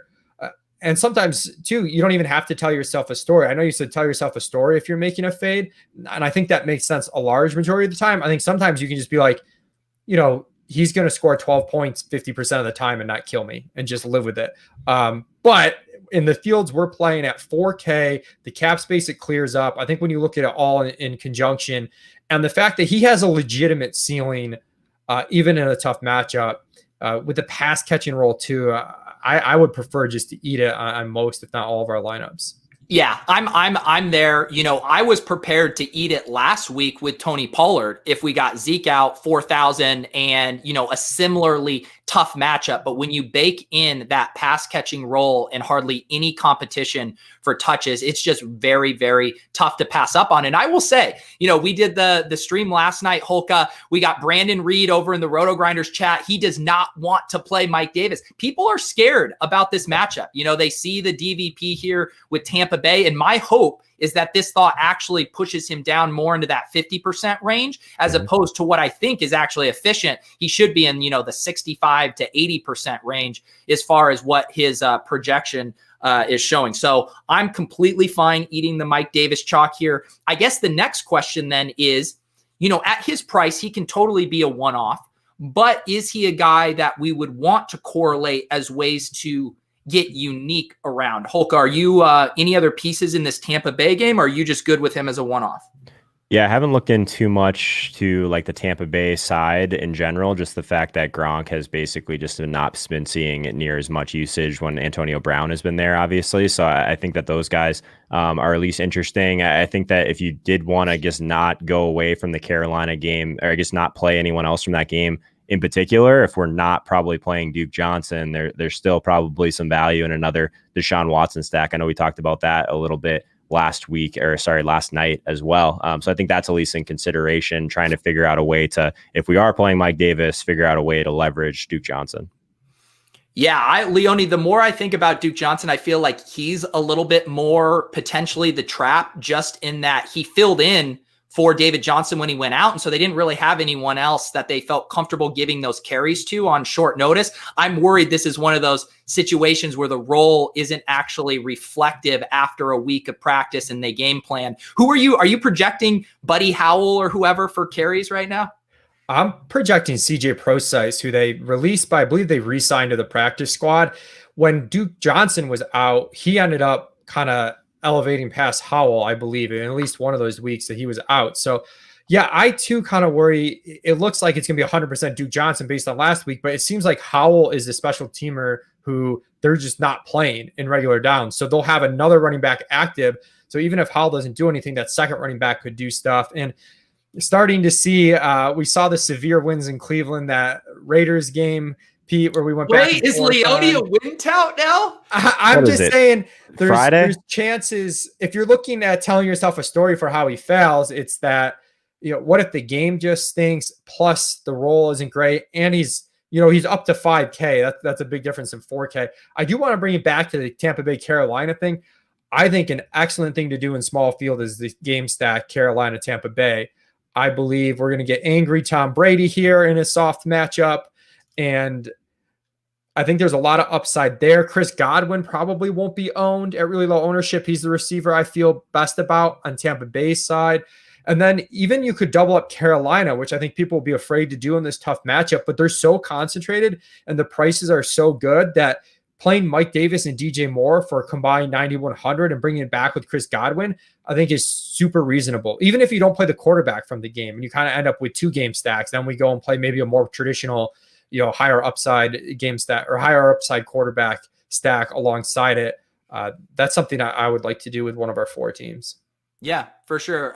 and sometimes too, you don't even have to tell yourself a story. I know you said tell yourself a story if you're making a fade. And I think that makes sense a large majority of the time. I think sometimes you can just be like, he's going to score 12 points 50% of the time and not kill me, and just live with it. But in the fields we're playing at 4K, the cap space, it clears up. I think when you look at it all in conjunction, and the fact that he has a legitimate ceiling, even in a tough matchup, with the pass catching role too, I would prefer just to eat it on most, if not all, of our lineups. Yeah, I'm there. I was prepared to eat it last week with Tony Pollard if we got Zeke out 4,000 and, a similarly tough matchup. But when you bake in that pass catching role and hardly any competition for touches, it's just very, very tough to pass up on. And I will say, we did the stream last night, Holka. We got Brandon Reed over in the RotoGrinders chat. He does not want to play Mike Davis. People are scared about this matchup. They see the DVP here with Tampa Bay. And my hope is that this thought actually pushes him down more into that 50% range, as opposed to what I think is actually efficient. He should be in, the 65 to 80% range as far as what his projection is showing. So I'm completely fine eating the Mike Davis chalk here. I guess the next question then is, at his price, he can totally be a one-off, but is he a guy that we would want to correlate as ways to get unique around? Holka, are you any other pieces in this Tampa Bay game, or are you just good with him as a one-off? Yeah, I haven't looked in too much to like the Tampa Bay side in general. Just the fact that Gronk has basically just not been seeing near as much usage when Antonio Brown has been there, obviously. So I think that those guys are at least interesting. I think that if you did want to just not go away from the Carolina game, or I guess not play anyone else from that game in particular, if we're not probably playing Duke Johnson, there's still probably some value in another Deshaun Watson stack. I know we talked about that a little bit last night as well. So I think that's at least in consideration, trying to figure out a way to, if we are playing Mike Davis, figure out a way to leverage Duke Johnson. Yeah, Leone, the more I think about Duke Johnson, I feel like he's a little bit more potentially the trap, just in that he filled in for David Johnson when he went out. And so they didn't really have anyone else that they felt comfortable giving those carries to on short notice. I'm worried this is one of those situations where the role isn't actually reflective after a week of practice and they game plan. Are you projecting Buddy Howell or whoever for carries right now? I'm projecting CJ Prosise, who they released by, I believe they re-signed to the practice squad. When Duke Johnson was out, he ended up kind of elevating past Howell, I believe, in at least one of those weeks that he was out. So yeah, I too kind of worry. It looks like it's going to be 100% Duke Johnson based on last week, but it seems like Howell is the special teamer who they're just not playing in regular downs. So they'll have another running back active. So even if Howell doesn't do anything, that second running back could do stuff. And starting to see, we saw the severe wins in Cleveland, that Raiders game, Pete, where we went back. Wait, is Leone a win tout now? I'm just saying there's chances. If you're looking at telling yourself a story for how he fails, it's that, what if the game just stinks, plus the role isn't great, and he's up to 5K. That's a big difference in 4K. I do want to bring it back to the Tampa Bay Carolina thing. I think an excellent thing to do in small field is the game stack Carolina Tampa Bay. I believe we're going to get angry Tom Brady here in a soft matchup. And I think there's a lot of upside there. Chris Godwin probably won't be owned at really low ownership. He's the receiver I feel best about on Tampa Bay's side. And then even you could double up Carolina, which I think people will be afraid to do in this tough matchup, but they're so concentrated and the prices are so good that playing Mike Davis and DJ Moore for a combined 9,100 and bringing it back with Chris Godwin, I think is super reasonable. Even if you don't play the quarterback from the game and you kind of end up with 2 game stacks, then we go and play maybe a more traditional, higher upside game stack or higher upside quarterback stack alongside it. That's something I would like to do with one of our 4 teams. Yeah, for sure.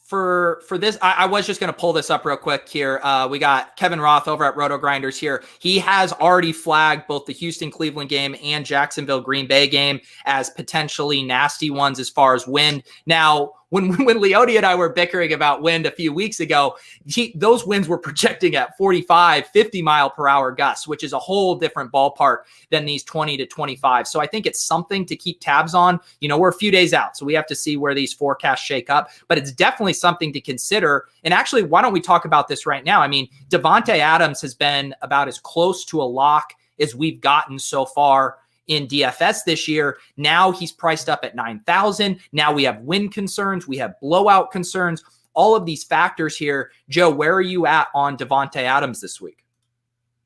For this, I was just going to pull this up real quick here. We got Kevin Roth over at RotoGrinders here. He has already flagged both the Houston-Cleveland game and Jacksonville-Green Bay game as potentially nasty ones as far as wind. Now, when Leone and I were bickering about wind a few weeks ago, those winds were projecting at 45, 50 mile per hour gusts, which is a whole different ballpark than these 20 to 25. So I think it's something to keep tabs on. We're a few days out, so we have to see where these forecasts shake up, but it's definitely something to consider. And actually, why don't we talk about this right now? I mean, Davante Adams has been about as close to a lock as we've gotten so far in DFS this year. Now he's priced up at 9,000. Now we have win concerns. We have blowout concerns. All of these factors here. Joe, where are you at on Davante Adams this week?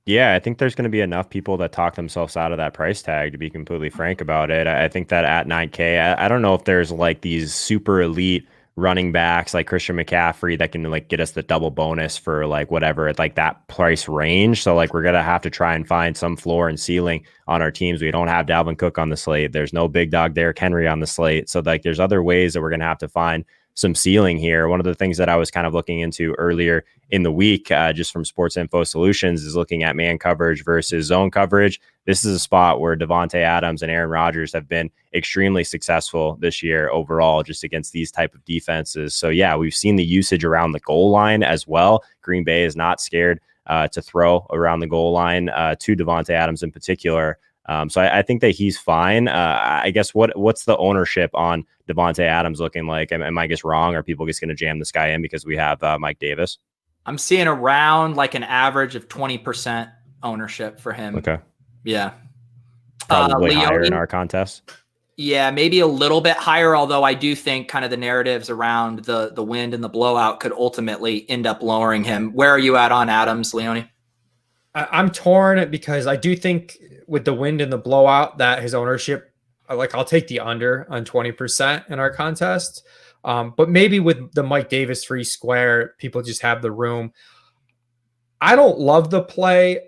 Yeah, I think there's going to be enough people that talk themselves out of that price tag, to be completely frank about it. I think that at 9K, I don't know if there's like these super elite running backs like Christian McCaffrey that can like get us the double bonus for like whatever at like that price range. So like we're gonna have to try and find some floor and ceiling on our teams. We don't have Dalvin Cook on the slate. There's no big dog Derrick Henry on the slate. So like there's other ways that we're gonna have to find some ceiling here. One of the things that I was kind of looking into earlier in the week, just from Sports Info Solutions, is looking at man coverage versus zone coverage. This is a spot where Davante Adams and Aaron Rodgers have been extremely successful this year overall, just against these type of defenses. So yeah, we've seen the usage around the goal line as well. Green Bay is not scared to throw around the goal line to Davante Adams in particular. So I think that he's fine. I guess what's the ownership on Davante Adams looking like? Am I just wrong? Are people just going to jam this guy in because we have Mike Davis? I'm seeing around like an average of 20% ownership for him. Okay. Yeah. Probably higher in our contest. Yeah, maybe a little bit higher, although I do think kind of the narratives around the wind and the blowout could ultimately end up lowering him. Where are you at on Adams, Leone? I'm torn because I do think with the wind and the blowout that his ownership, like I'll take the under on 20% in our contest. But maybe with the Mike Davis free square, people just have the room. I don't love the play.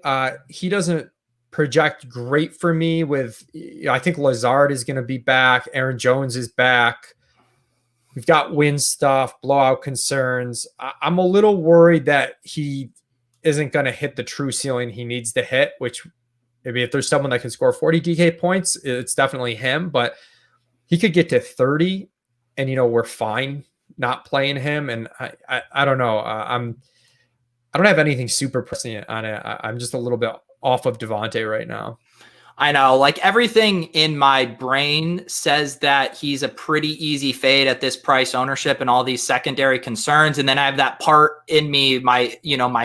He doesn't project great for me with, I think Lazard is going to be back. Aaron Jones is back. We've got win stuff, blowout concerns. I'm a little worried that he isn't going to hit the true ceiling he needs to hit, which maybe if there's someone that can score 40 DK points, it's definitely him, but he could get to 30 and, we're fine not playing him. And I don't know. I don't have anything super pressing on it. I'm just a little bit off of Devontae right now. I know, like everything in my brain says that he's a pretty easy fade at this price ownership and all these secondary concerns. And then I have that part in me, my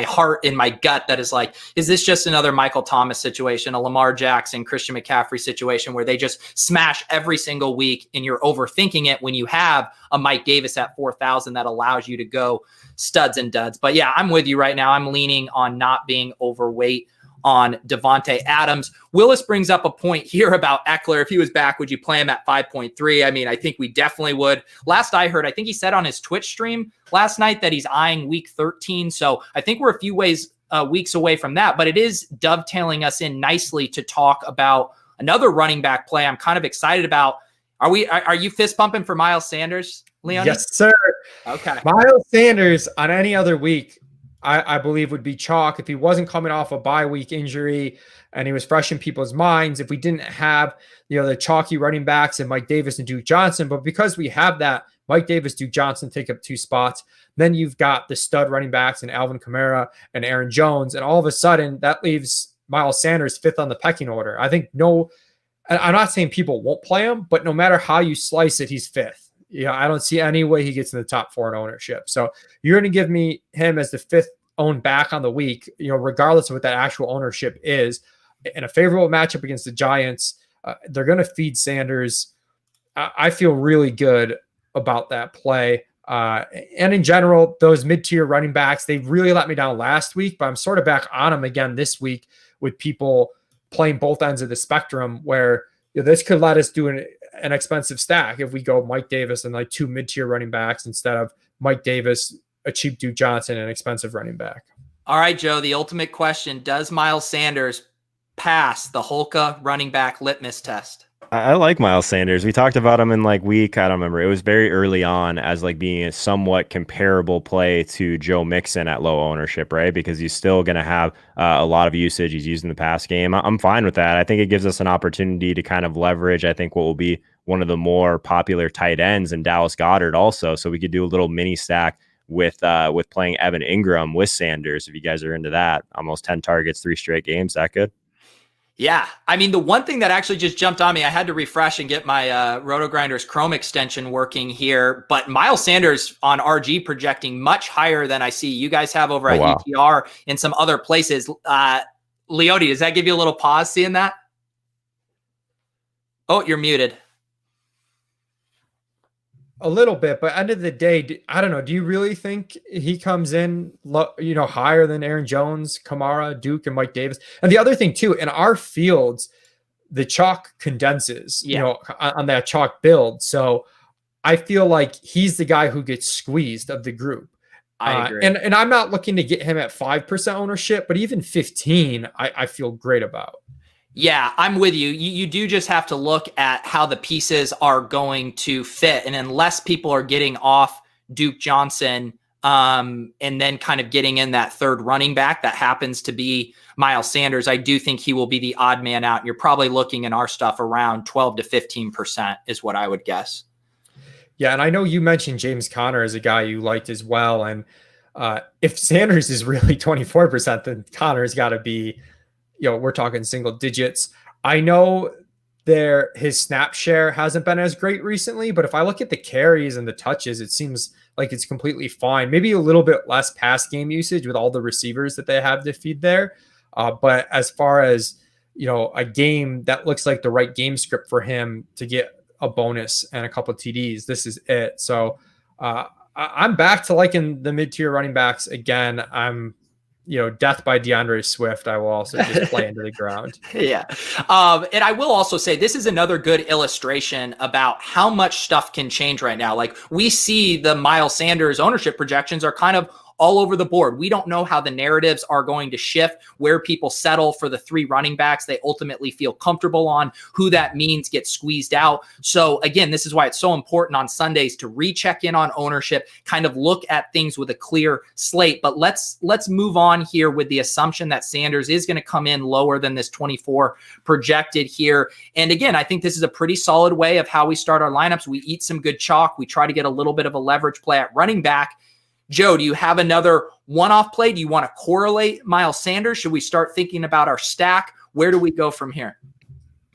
heart in my gut that is like, is this just another Michael Thomas situation, a Lamar Jackson, Christian McCaffrey situation where they just smash every single week and you're overthinking it when you have a Mike Davis at 4,000 that allows you to go studs and duds. But yeah, I'm with you right now. I'm leaning on not being overweight on Devontae Adams. Willis brings up a point here about Eckler. If he was back, would you play him at 5.3? I mean, I think we definitely would. Last I heard, I think he said on his Twitch stream last night that he's eyeing week 13. So I think we're a few weeks away from that, but it is dovetailing us in nicely to talk about another running back play I'm kind of excited about. Are you fist pumping for Miles Sanders, Leone? Yes, sir. Okay. Miles Sanders on any other week, I believe would be chalk if he wasn't coming off a bye week injury and he was fresh in people's minds. If we didn't have, the chalky running backs and Mike Davis and Duke Johnson, but because we have that, Mike Davis, Duke Johnson take up 2 spots. Then you've got the stud running backs and Alvin Kamara and Aaron Jones. And all of a sudden that leaves Miles Sanders 5th on the pecking order. I think I'm not saying people won't play him, but no matter how you slice it, he's 5th. I don't see any way he gets in the top 4 in ownership. So you're going to give me him as the 5th owned back on the week, regardless of what that actual ownership is. In a favorable matchup against the Giants, they're going to feed Sanders. I feel really good about that play. And in general, those mid-tier running backs, they really let me down last week, but I'm sort of back on them again this week with people playing both ends of the spectrum where this could let us do an expensive stack if we go Mike Davis and like 2 mid-tier running backs instead of Mike Davis, a cheap Duke Johnson, and an expensive running back. All right, Joe, the ultimate question. Does Miles Sanders pass the Holka running back litmus test? I like Miles Sanders. We talked about him in week, I don't remember. It was very early on as being a somewhat comparable play to Joe Mixon at low ownership, right? Because he's still going to have a lot of usage. He's used in the pass game. I'm fine with that. I think it gives us an opportunity to kind of leverage, I think, what will be one of the more popular tight ends in Dallas Goedert also. So we could do a little mini stack with playing Evan Ingram with Sanders. If you guys are into that, almost 10 targets, 3 straight games, that good? Yeah. I mean, the one thing that actually just jumped on me, I had to refresh and get my RotoGrinders Chrome extension working here, but Miles Sanders on RG projecting much higher than I see you guys have over at UTR and some other places. Leone, does that give you a little pause seeing that? Oh, you're muted. A little bit, but end of the day, I don't know. Do you really think he comes in, higher than Aaron Jones, Kamara, Duke, and Mike Davis? And the other thing too, in our fields, the chalk condenses, on that chalk build. So I feel like he's the guy who gets squeezed of the group. I agree. And I'm not looking to get him at 5% ownership, but even 15, I feel great about. Yeah, I'm with you. You do just have to look at how the pieces are going to fit. And unless people are getting off Duke Johnson and then kind of getting in that third running back that happens to be Miles Sanders, I do think he will be the odd man out. You're probably looking in our stuff around 12 to 15% is what I would guess. Yeah, and I know you mentioned James Conner as a guy you liked as well. And if Sanders is really 24%, then Conner's got to be, we're talking single digits. I know his snap share hasn't been as great recently, but if I look at the carries and the touches, it seems like it's completely fine. Maybe a little bit less pass game usage with all the receivers that they have to feed there. But as far as, a game that looks like the right game script for him to get a bonus and a couple of TDs, this is it. So I'm back to liking the mid-tier running backs again. I'm death by DeAndre Swift, I will also just play into the ground. Yeah. And I will also say this is another good illustration about how much stuff can change right now. Like we see the Miles Sanders ownership projections are kind of all over the board. We don't know how the narratives are going to shift, where people settle for the 3 running backs they ultimately feel comfortable on, who that means gets squeezed out. So again, this is why it's so important on Sundays to recheck in on ownership, kind of look at things with a clear slate. But let's move on here with the assumption that Sanders is going to come in lower than this 24 projected here. And again, I think this is a pretty solid way of how we start our lineups. We eat some good chalk. We try to get a little bit of a leverage play at running back. Joe, do you have another one-off play? Do you want to correlate Miles Sanders? Should we start thinking about our stack? Where do we go from here?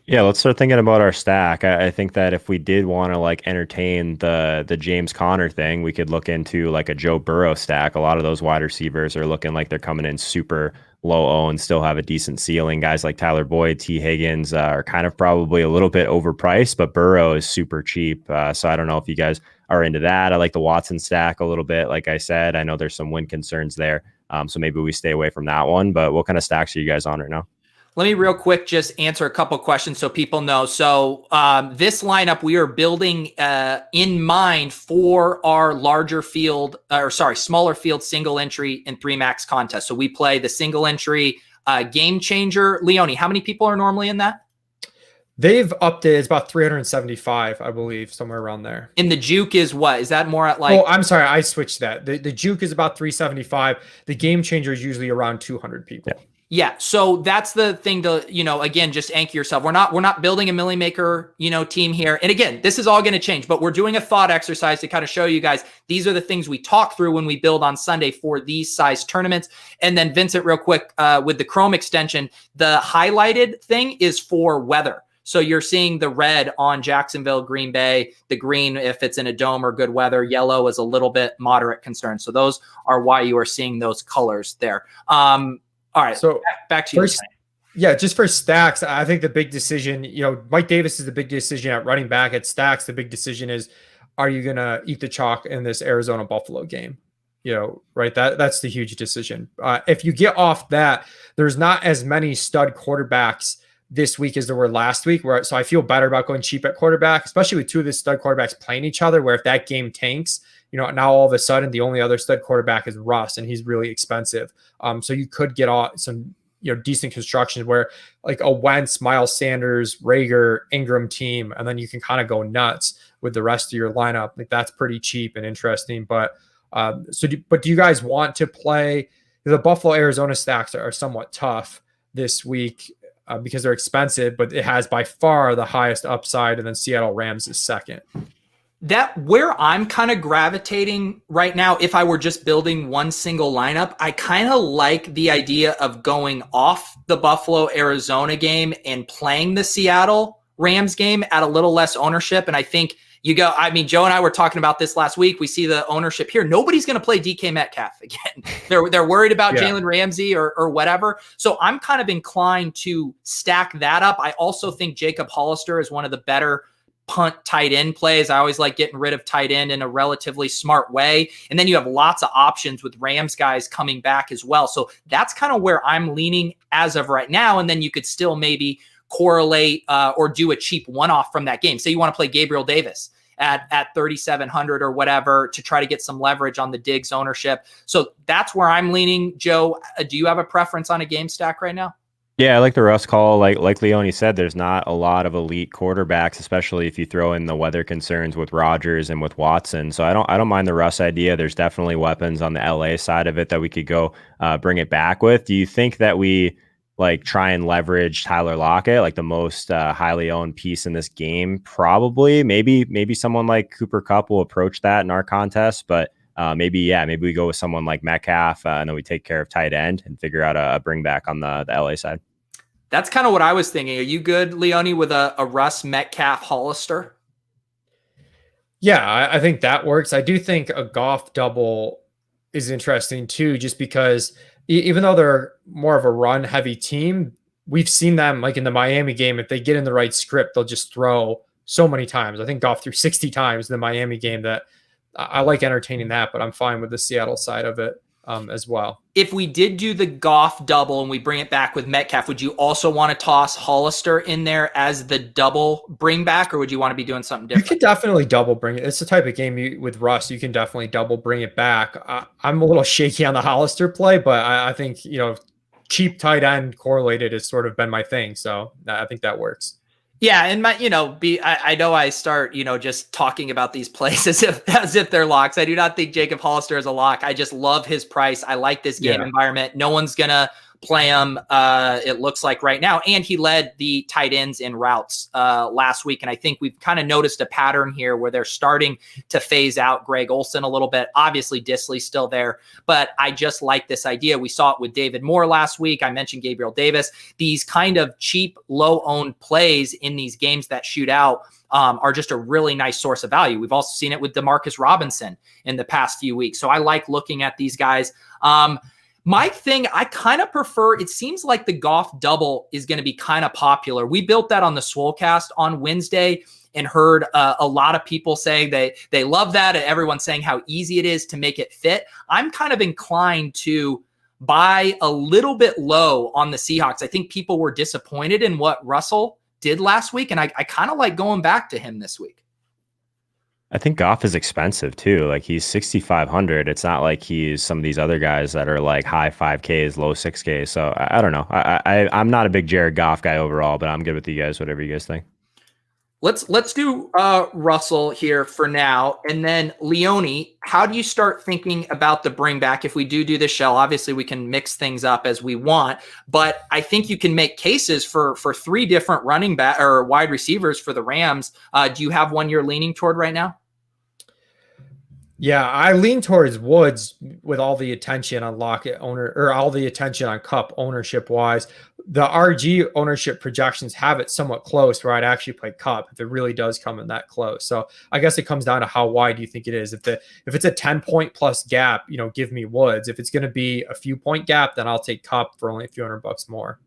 Yeah, let's start thinking about our stack. I think that if we did want to like entertain the James Conner thing, we could look into like a Joe Burrow stack. A lot of those wide receivers are looking like they're coming in super low owned, still have a decent ceiling. Guys like Tyler Boyd, T. Higgins are kind of probably a little bit overpriced, but Burrow is super cheap. So I don't know if you guys are into that. I like the Watson stack a little bit. Like I said, I know there's some win concerns there. So maybe we stay away from that one. But what kind of stacks are you guys on right now? Let me real quick just answer a couple questions so people know. So this lineup we are building in mind for our smaller field single entry and 3 max contest. So we play the single entry game changer. Leone, how many people are normally in that? They've upped it. It's about 375, I believe, somewhere around there. And the juke is what? Is that more at like? Oh, I'm sorry. I switched that. The juke is about 375. The game changer is usually around 200 people. Yeah. So that's the thing to, again, just anchor yourself. We're not building a milli maker, team here. And again, this is all going to change, but we're doing a thought exercise to kind of show you guys, these are the things we talk through when we build on Sunday for these size tournaments. And then Vincent, real quick, with the Chrome extension, the highlighted thing is for weather. So you're seeing the red on Jacksonville, Green Bay, the green if it's in a dome or good weather, yellow is a little bit moderate concern. So those are why you are seeing those colors there. All right, so back to you. First, yeah, just for stacks, I think the big decision, Mike Davis is the big decision at running back. At stacks, the big decision is, are you going to eat the chalk in this Arizona Buffalo game? Right? That's the huge decision. If you get off that, there's not as many stud quarterbacks this week as there were last week. So I feel better about going cheap at quarterback, especially with 2 of the stud quarterbacks playing each other, where if that game tanks, now all of a sudden the only other stud quarterback is Russ and he's really expensive. So you could get some, decent construction where like a Wentz, Miles Sanders, Rager, Ingram team, and then you can kind of go nuts with the rest of your lineup. Like that's pretty cheap and interesting. But do you guys want to play? The Buffalo Arizona stacks are somewhat tough this week because they're expensive, but it has by far the highest upside, and then Seattle Rams is second. That where I'm kind of gravitating right now, if I were just building one single lineup, I kind of like the idea of going off the Buffalo Arizona game and playing the Seattle Rams game at a little less ownership. And I think Joe and I were talking about this last week. We see the ownership here. Nobody's going to play DK Metcalf again. They're worried about Jalen Ramsey or whatever. So I'm kind of inclined to stack that up. I also think Jacob Hollister is one of the better punt tight end plays. I always like getting rid of tight end in a relatively smart way. And then you have lots of options with Rams guys coming back as well. So that's kind of where I'm leaning as of right now. And then you could still maybe correlate or do a cheap one-off from that game. Say you want to play Gabriel Davis at 3,700 or whatever to try to get some leverage on the Diggs ownership. So that's where I'm leaning. Joe, do you have a preference on a game stack right now? Yeah, I like the Russ call. Like Leone said, there's not a lot of elite quarterbacks, especially if you throw in the weather concerns with Rodgers and with Watson. So I don't mind the Russ idea. There's definitely weapons on the LA side of it that we could go bring it back with. Do you think that we like try and leverage Tyler Lockett, like the most highly owned piece in this game? Probably. Maybe someone like Cooper Kupp will approach that in our contest, but maybe we go with someone like Metcalf and then we take care of tight end and figure out a bring back on the LA side. That's kind of what I was thinking. Are you good, Leone, with a Russ, Metcalf, Hollister? Yeah, I think that works. I do think a Goff double is interesting too, just because even though they're more of a run heavy team, we've seen them like in the Miami game. If they get in the right script, they'll just throw so many times. I think Goff threw 60 times in the Miami game that I like entertaining that, but I'm fine with the Seattle side of it. as well. If we did do the Goff double and we bring it back with Metcalf, would you also want to toss Hollister in there as the double bring back, or would you want to be doing something different? You could definitely double bring it. It's the type of game with Russ, you can definitely double bring it back. I'm a little shaky on the Hollister play, but I think, cheap tight end correlated has sort of been my thing. So I think that works. Yeah, and I know I start, just talking about these plays as if they're locks. I do not think Jacob Hollister is a lock. I just love his price. I like this game environment. No one's gonna play him. It looks like right now, and he led the tight ends in routes last week. And I think we've kind of noticed a pattern here where they're starting to phase out Greg Olsen a little bit. Obviously, Disley's still there, but I just like this idea. We saw it with David Moore last week. I mentioned Gabriel Davis. These kind of cheap, low-owned plays in these games that shoot out are just a really nice source of value. We've also seen it with Demarcus Robinson in the past few weeks. So I like looking at these guys. My thing, I kind of prefer, it seems like the Goff double is going to be kind of popular. We built that on the Swolecast on Wednesday and heard a lot of people saying they love that, and everyone saying how easy it is to make it fit. I'm kind of inclined to buy a little bit low on the Seahawks. I think people were disappointed in what Russell did last week, and I kind of like going back to him this week. I think Goff is expensive too. Like, he's 6,500. It's not like he's some of these other guys that are like high 5Ks, low 6Ks. So I don't know. I'm not a big Jared Goff guy overall, but I'm good with you guys, whatever you guys think. Let's do Russell here for now. And then Leone, how do you start thinking about the bring back if we do the shell? Obviously, we can mix things up as we want, but I think you can make cases for three different running back or wide receivers for the Rams. Do you have one you're leaning toward right now? Yeah, I lean towards Woods with all the attention on Lockett owner, or all the attention on Kupp ownership wise. The RG ownership projections have it somewhat close where I'd actually play Kupp if it really does come in that close. So I guess it comes down to how wide do you think it is. If it's a 10-point plus gap, give me Woods. If it's going to be a few point gap, then I'll take Kupp for only a few $100 more.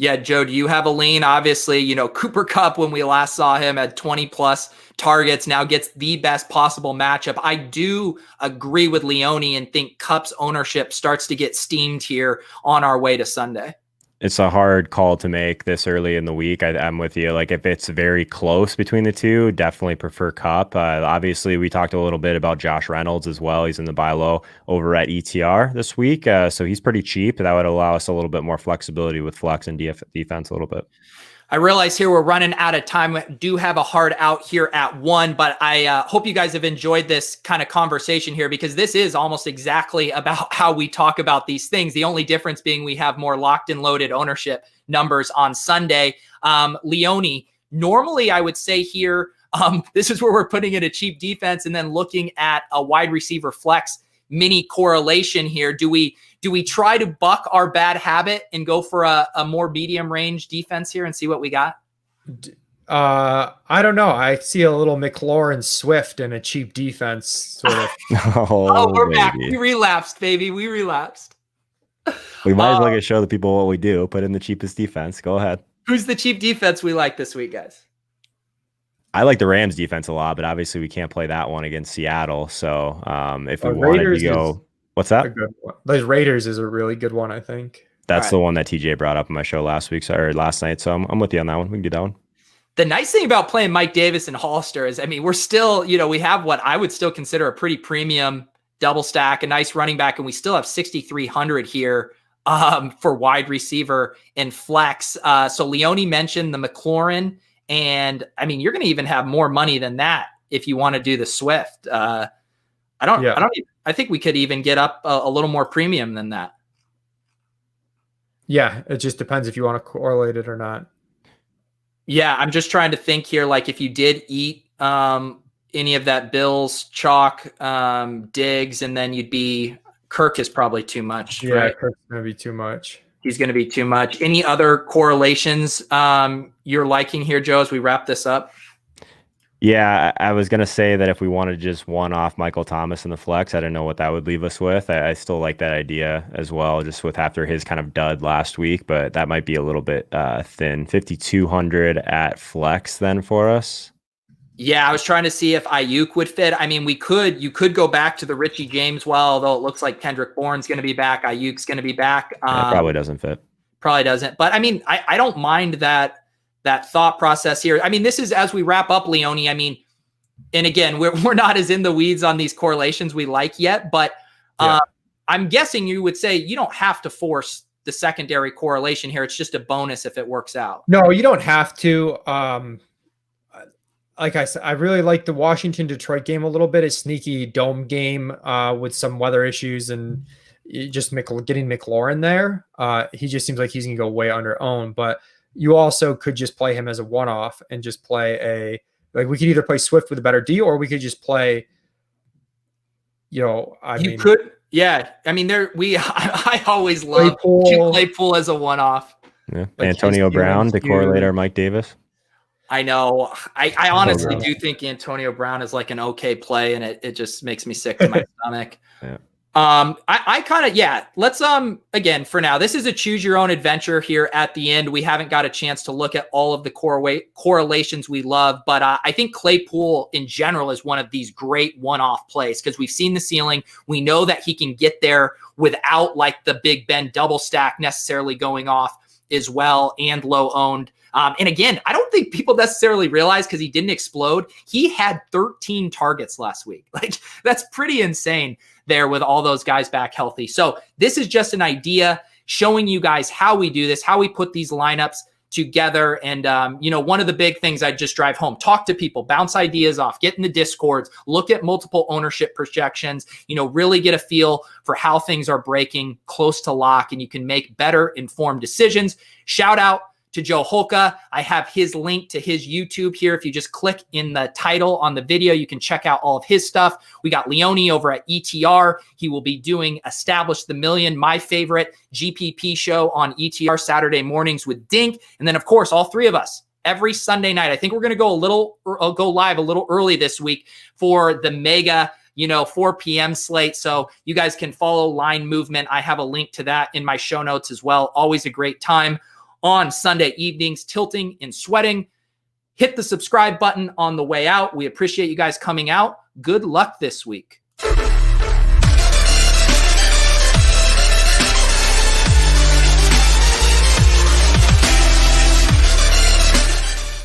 Yeah, Joe, do you have a lean? Obviously, Cooper Kupp, when we last saw him, at 20 plus targets, now gets the best possible matchup. I do agree with Leone and think Kupp's ownership starts to get steamed here on our way to Sunday. It's a hard call to make this early in the week. I'm with you. Like, if it's very close between the two, definitely prefer Kupp. Obviously, we talked a little bit about Josh Reynolds as well. He's in the buy low over at ETR this week. So he's pretty cheap. That would allow us a little bit more flexibility with flex and defense a little bit. I realize here we're running out of time. We do have a hard out here at 1, but I hope you guys have enjoyed this kind of conversation here, because this is almost exactly about how we talk about these things. The only difference being we have more locked and loaded ownership numbers on Sunday. Leone, normally I would say here, this is where we're putting in a cheap defense and then looking at a wide receiver flex mini correlation here. Do we try to buck our bad habit and go for a more medium range defense here and see what we got? I don't know. I see a little McLaurin Swift and a cheap defense sort of. We're back. We relapsed, baby. We relapsed. We might as well show the people what we do. Put in the cheapest defense. Go ahead. Who's the cheap defense we like this week, guys? I like the Rams defense a lot, but obviously we can't play that one against Seattle. So if we wanted to go, what's that? Those Raiders is a really good one, I think. That's the one that TJ brought up in my show last night. So I'm with you on that one. We can do that one. The nice thing about playing Mike Davis and Hollister is, we're still, we have what I would still consider a pretty premium double stack, a nice running back, and we still have 6,300 here for wide receiver and flex. So Leone mentioned the McLaurin. And you're going to even have more money than that if you want to do the Swift. I think we could even get up a little more premium than that. Yeah, it just depends if you want to correlate it or not. Yeah, I'm just trying to think here. Like, if you did eat any of that Bills chalk, Diggs, and then Kirk is probably too much. Yeah, right? Kirk's going to be too much. He's going to be too much. Any other correlations you're liking here, Joe, as we wrap this up? Yeah, I was going to say that if we wanted just one off Michael Thomas in the flex, I don't know what that would leave us with. I still like that idea as well, just with after his kind of dud last week, but that might be a little bit thin. 5,200 at flex then for us. Yeah, I was trying to see if Ayuk would fit. I mean, you could go back to the Richie James well, although it looks like Kendrick Bourne's going to be back. Ayuk's going to be back. Probably doesn't fit. Probably doesn't. But I mean, I don't mind that thought process here. I mean, this is as we wrap up, Leone. I mean, and again, we're not as in the weeds on these correlations we like yet, but I'm guessing you would say you don't have to force the secondary correlation here. It's just a bonus if it works out. No, you don't have to. Like I said, I really like the Washington-Detroit game a little bit. A sneaky dome game with some weather issues and just getting McLaurin there. He just seems like he's going to go way under own. But you also could just play him as a one-off and just play we could either play Swift with a better D, or we could just play, yeah. I mean, I always love Claypool as a one-off. Yeah. Like Antonio Brown to correlate our Mike Davis. I know. I honestly do think Antonio Brown is like an okay play, and it just makes me sick to my stomach. Yeah. I kind of, let's, again, for now, this is a choose your own adventure here at the end. We haven't got a chance to look at all of the correlations we love, but I think Claypool in general is one of these great one-off plays because we've seen the ceiling. We know that he can get there without like the Big Ben double stack necessarily going off as well, and low owned. And again, I don't think people necessarily realize because he didn't explode. He had 13 targets last week. Like that's pretty insane there with all those guys back healthy. So this is just an idea showing you guys how we do this, how we put these lineups together. And, one of the big things I just drive home, talk to people, bounce ideas off, get in the Discords, look at multiple ownership projections, really get a feel for how things are breaking close to lock, and you can make better informed decisions. Shout out to Joe Holka. I have his link to his YouTube here. If you just click in the title on the video, you can check out all of his stuff. We got Leone over at ETR. He will be doing Establish the Million, my favorite GPP show on ETR Saturday mornings with Dink. And then, of course, all three of us every Sunday night. I think we're going to go live a little early this week for the mega 4 p.m. slate. So you guys can follow Line Movement. I have a link to that in my show notes as well. Always a great time on Sunday evenings, tilting and sweating. Hit the subscribe button on the way out. We appreciate you guys coming out. Good luck this week.